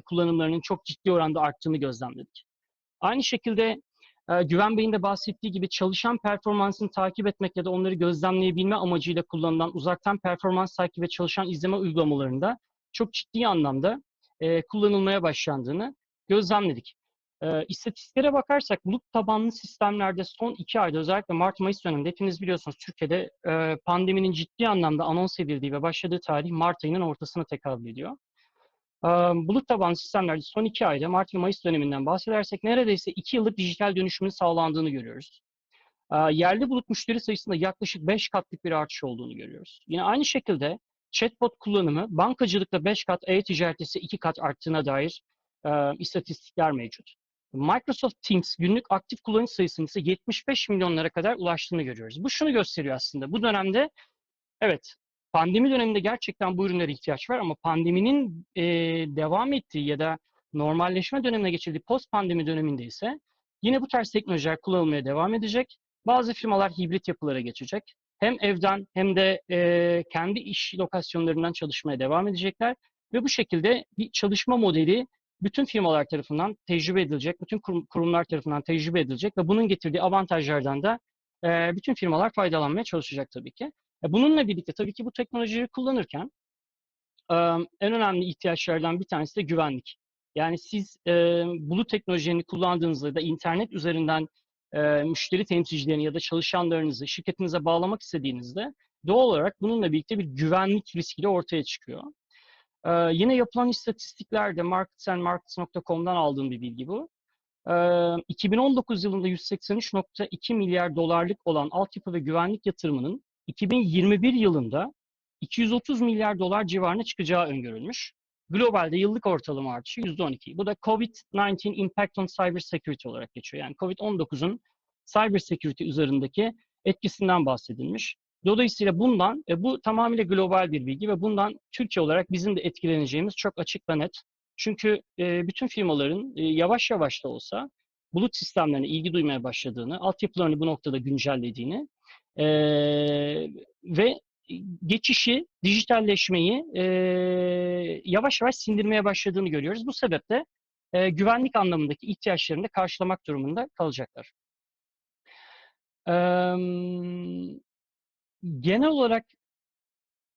kullanımlarının çok ciddi oranda arttığını gözlemledik. Aynı şekilde Güven Bey'in de bahsettiği gibi çalışan performansını takip etmek ya da onları gözlemleyebilme amacıyla kullanılan uzaktan performans takip ve çalışan izleme uygulamalarında çok ciddi anlamda kullanılmaya başlandığını gözlemledik. İstatistiklere bakarsak bulut tabanlı sistemlerde son 2 ayda özellikle Mart-Mayıs döneminde hepiniz biliyorsunuz Türkiye'de pandeminin ciddi anlamda anons edildiği ve başladığı tarih Mart ayının ortasına tekabül ediyor. Bulut tabanlı sistemlerde son 2 ayda Mart ve Mayıs döneminden bahsedersek neredeyse 2 yıllık dijital dönüşümün sağlandığını görüyoruz. Yerli bulut müşteri sayısında yaklaşık 5 katlık bir artış olduğunu görüyoruz. Yine aynı şekilde chatbot kullanımı bankacılıkta 5 kat, e-ticarette ise 2 kat arttığına dair istatistikler mevcut. Microsoft Teams günlük aktif kullanıcı sayısının ise 75 milyonlara kadar ulaştığını görüyoruz. Bu şunu gösteriyor aslında. Bu dönemde evet, pandemi döneminde gerçekten bu ürünlere ihtiyaç var ama pandeminin devam ettiği ya da normalleşme dönemine geçildiği post pandemi döneminde ise yine bu tarz teknolojiler kullanılmaya devam edecek. Bazı firmalar hibrit yapılara geçecek. Hem evden hem de kendi iş lokasyonlarından çalışmaya devam edecekler. Ve bu şekilde bir çalışma modeli bütün firmalar tarafından tecrübe edilecek, bütün kurumlar tarafından tecrübe edilecek ve bunun getirdiği avantajlardan da bütün firmalar faydalanmaya çalışacak tabii ki. Bununla birlikte tabii ki bu teknolojileri kullanırken en önemli ihtiyaçlardan bir tanesi de güvenlik. Yani siz bulut teknolojilerini kullandığınızda da internet üzerinden müşteri temsilcilerini ya da çalışanlarınızı şirketinize bağlamak istediğinizde doğal olarak bununla birlikte bir güvenlik riski de ortaya çıkıyor. Yine yapılan istatistiklerde marketsandmarkets.com'dan aldığım bir bilgi bu. 2019 yılında 183,2 milyar dolarlık olan altyapı ve güvenlik yatırımının 2021 yılında 230 milyar dolar civarına çıkacağı öngörülmüş. Globalde yıllık ortalama artışı %12. Bu da COVID-19 Impact on Cyber Security olarak geçiyor. Yani COVID-19'un cyber security üzerindeki etkisinden bahsedilmiş. Dolayısıyla bundan, bu tamamıyla global bir bilgi ve bundan Türkiye olarak bizim de etkileneceğimiz çok açık ve net. Çünkü bütün firmaların yavaş yavaş da olsa bulut sistemlerine ilgi duymaya başladığını, altyapılarını bu noktada güncellediğini ve geçişi, dijitalleşmeyi yavaş yavaş sindirmeye başladığını görüyoruz. Bu sebeple güvenlik anlamındaki ihtiyaçlarını da karşılamak durumunda kalacaklar. Genel olarak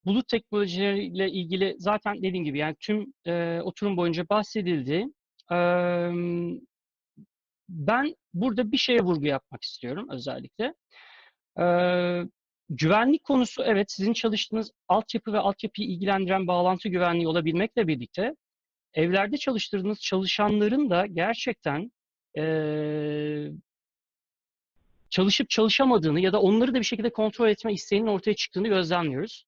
bulut teknolojileriyle ilgili zaten dediğim gibi yani tüm oturum boyunca bahsedildi. Ben burada bir şeye vurgu yapmak istiyorum özellikle. Güvenlik konusu evet sizin çalıştığınız altyapı ve altyapıyı ilgilendiren bağlantı güvenliği olabilmekle birlikte evlerde çalıştırdığınız çalışanların da gerçekten çalışıp çalışamadığını ya da onları da bir şekilde kontrol etme isteğinin ortaya çıktığını gözlemliyoruz.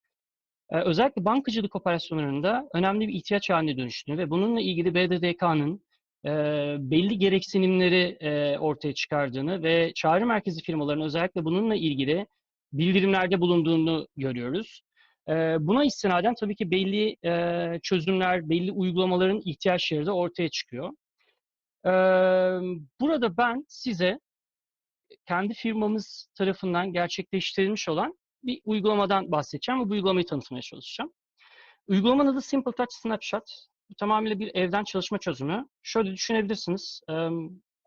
Özellikle bankacılık operasyonlarında önemli bir ihtiyaç haline dönüştüğünü ve bununla ilgili BDDK'nın belli gereksinimleri ortaya çıkardığını ve çağrı merkezi firmaların özellikle bununla ilgili bildirimlerde bulunduğunu görüyoruz. Buna istinaden tabii ki belli çözümler, belli uygulamaların ihtiyaçları da ortaya çıkıyor. Burada ben size kendi firmamız tarafından gerçekleştirilmiş olan bir uygulamadan bahsedeceğim ve bu uygulamayı tanıtmaya çalışacağım. Uygulamanın adı Simple Touch Snapshot. Bu tamamıyla bir evden çalışma çözümü. Şöyle düşünebilirsiniz.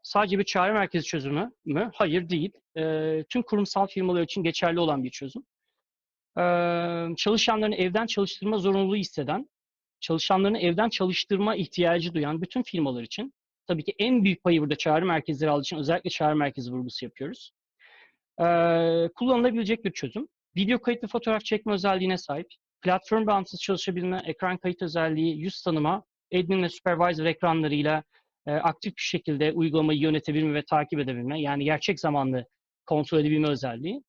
Sadece bir çağrı merkezi çözümü mü? Hayır değil. Tüm kurumsal firmalar için geçerli olan bir çözüm. Çalışanlarını evden çalıştırma zorunluluğu hisseden, çalışanlarını evden çalıştırma ihtiyacı duyan bütün firmalar için tabii ki en büyük payı burada çağrı merkezleri aldığı için özellikle çağrı merkezi vurgusu yapıyoruz. Kullanılabilecek bir çözüm. Video kayıt ve fotoğraf çekme özelliğine sahip. Platform bağımsız çalışabilme, ekran kayıt özelliği, yüz tanıma, admin ve supervisor ekranlarıyla aktif bir şekilde uygulamayı yönetebilme ve takip edebilme, yani gerçek zamanlı kontrol edebilme özelliği.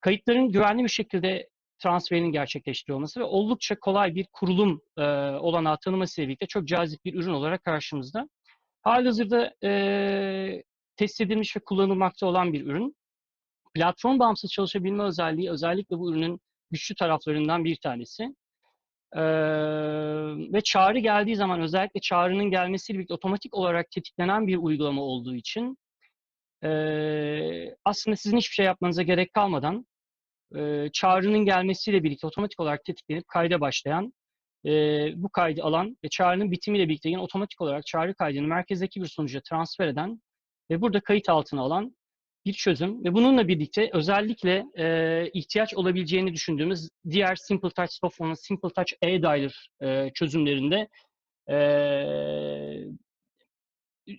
Kayıtların güvenli bir şekilde transferinin gerçekleştirilmesi ve oldukça kolay bir kurulum olanağı tanımasıyla birlikte çok cazip bir ürün olarak karşımızda. Halihazırda test edilmiş ve kullanılmakta olan bir ürün. Platform bağımsız çalışabilme özelliği özellikle bu ürünün güçlü taraflarından bir tanesi. Ve çağrı geldiği zaman özellikle çağrının gelmesiyle birlikte otomatik olarak tetiklenen bir uygulama olduğu için aslında sizin hiçbir şey yapmanıza gerek kalmadan çağrının gelmesiyle birlikte otomatik olarak tetiklenip kayda başlayan, bu kaydı alan ve çağrının bitimiyle birlikte yine otomatik olarak çağrı kaydını merkezdeki bir sunucuya transfer eden ve burada kayıt altına alan bir çözüm ve bununla birlikte özellikle ihtiyaç olabileceğini düşündüğümüz diğer Simple Touch Software'ın Simple Touch e-Dialer çözümlerinde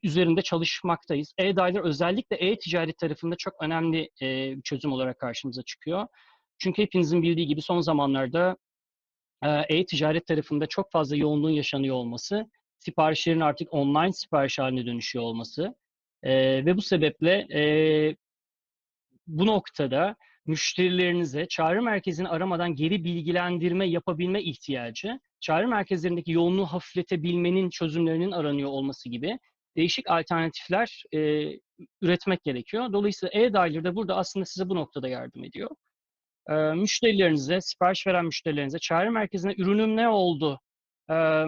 üzerinde çalışmaktayız. E-Dialer özellikle e-ticaret tarafında çok önemli bir çözüm olarak karşımıza çıkıyor. Çünkü hepinizin bildiği gibi son zamanlarda e-ticaret tarafında çok fazla yoğunluğun yaşanıyor olması, siparişlerin artık online sipariş haline dönüşüyor olması ve bu sebeple bu noktada müşterilerinize çağrı merkezini aramadan geri bilgilendirme yapabilme ihtiyacı, çağrı merkezlerindeki yoğunluğu hafifletebilmenin çözümlerinin aranıyor olması gibi değişik alternatifler üretmek gerekiyor. Dolayısıyla e-Dialer de burada aslında size bu noktada yardım ediyor. Müşterilerinize, sipariş veren müşterilerinize, çağrı merkezine ürünüm ne oldu,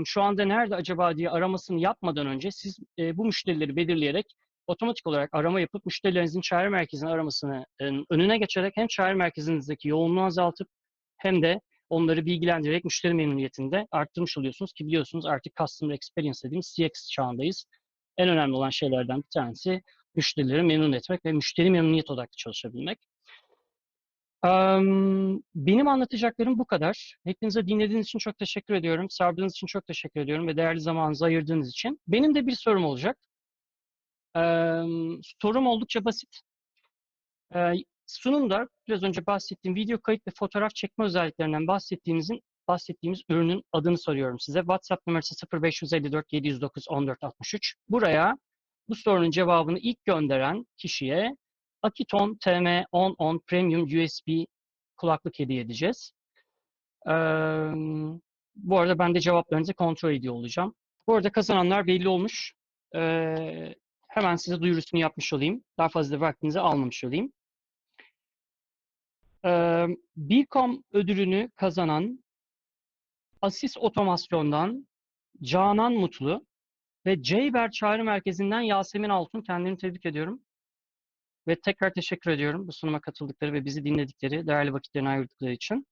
şu anda nerede acaba diye aramasını yapmadan önce siz bu müşterileri belirleyerek otomatik olarak arama yapıp müşterilerinizin çağrı merkezini aramasını önüne geçerek hem çağrı merkezinizdeki yoğunluğu azaltıp hem de onları bilgilendirerek müşteri memnuniyetini de arttırmış oluyorsunuz ki biliyorsunuz artık Customer Experience dediğimiz CX çağındayız. En önemli olan şeylerden bir tanesi müşterileri memnun etmek ve müşteri memnuniyet odaklı çalışabilmek. Benim anlatacaklarım bu kadar. Hepinize dinlediğiniz için çok teşekkür ediyorum. Sabrınız için çok teşekkür ediyorum ve değerli zamanınızı ayırdığınız için. Benim de bir sorum olacak. Sorum oldukça basit. Sunumda biraz önce bahsettiğim video kayıt ve fotoğraf çekme özelliklerinden bahsettiğimiz ürünün adını soruyorum size. WhatsApp numarası 0554 709 1463. Buraya bu sorunun cevabını ilk gönderen kişiye Akiton TM1010 Premium USB kulaklık hediye edeceğiz. Bu arada ben de cevaplarınızı kontrol ediyor olacağım. Bu arada kazananlar belli olmuş. Hemen size duyurusunu yapmış olayım. Daha fazla vaktinizi almamış olayım. Bircom ödülünü kazanan Asis Otomasyon'dan Canan Mutlu ve Ceyber Çağrı Merkezi'nden Yasemin Altun, kendilerini tebrik ediyorum. Ve tekrar teşekkür ediyorum bu sunuma katıldıkları ve bizi dinledikleri, değerli vakitlerini ayırdıkları için.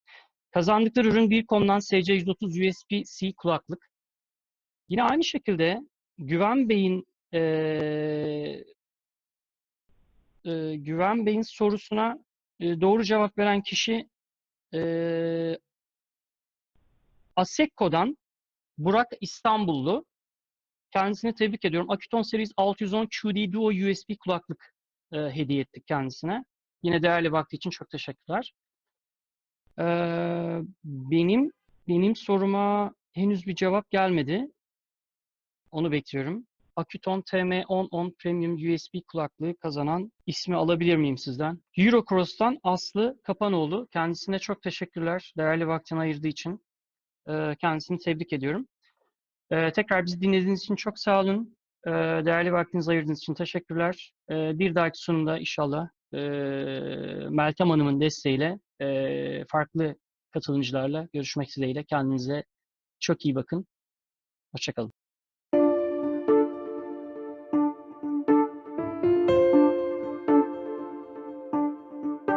Kazandıkları ürün Bircom'dan SC130 USB-C kulaklık. Yine aynı şekilde Güven Bey'in sorusuna doğru cevap veren kişi Asekko'dan Burak İstanbullu. Kendisini tebrik ediyorum. Akiton Series 610 QD Duo USB kulaklık hediye ettik kendisine. Yine değerli vakti için çok teşekkürler. Benim soruma henüz bir cevap gelmedi. Onu bekliyorum. Akiton TM1010 Premium USB kulaklığı kazanan ismi alabilir miyim sizden? Eurocross'tan Aslı Kapanoğlu. Kendisine çok teşekkürler. Değerli vaktini ayırdığı için. Kendisini tebrik ediyorum. Tekrar bizi dinlediğiniz için çok sağ olun. Değerli vaktinizi ayırdığınız için teşekkürler. Bir dahaki sunumda inşallah Meltem Hanım'ın desteğiyle farklı katılımcılarla görüşmek dileğiyle. Kendinize çok iyi bakın. Hoşça kalın.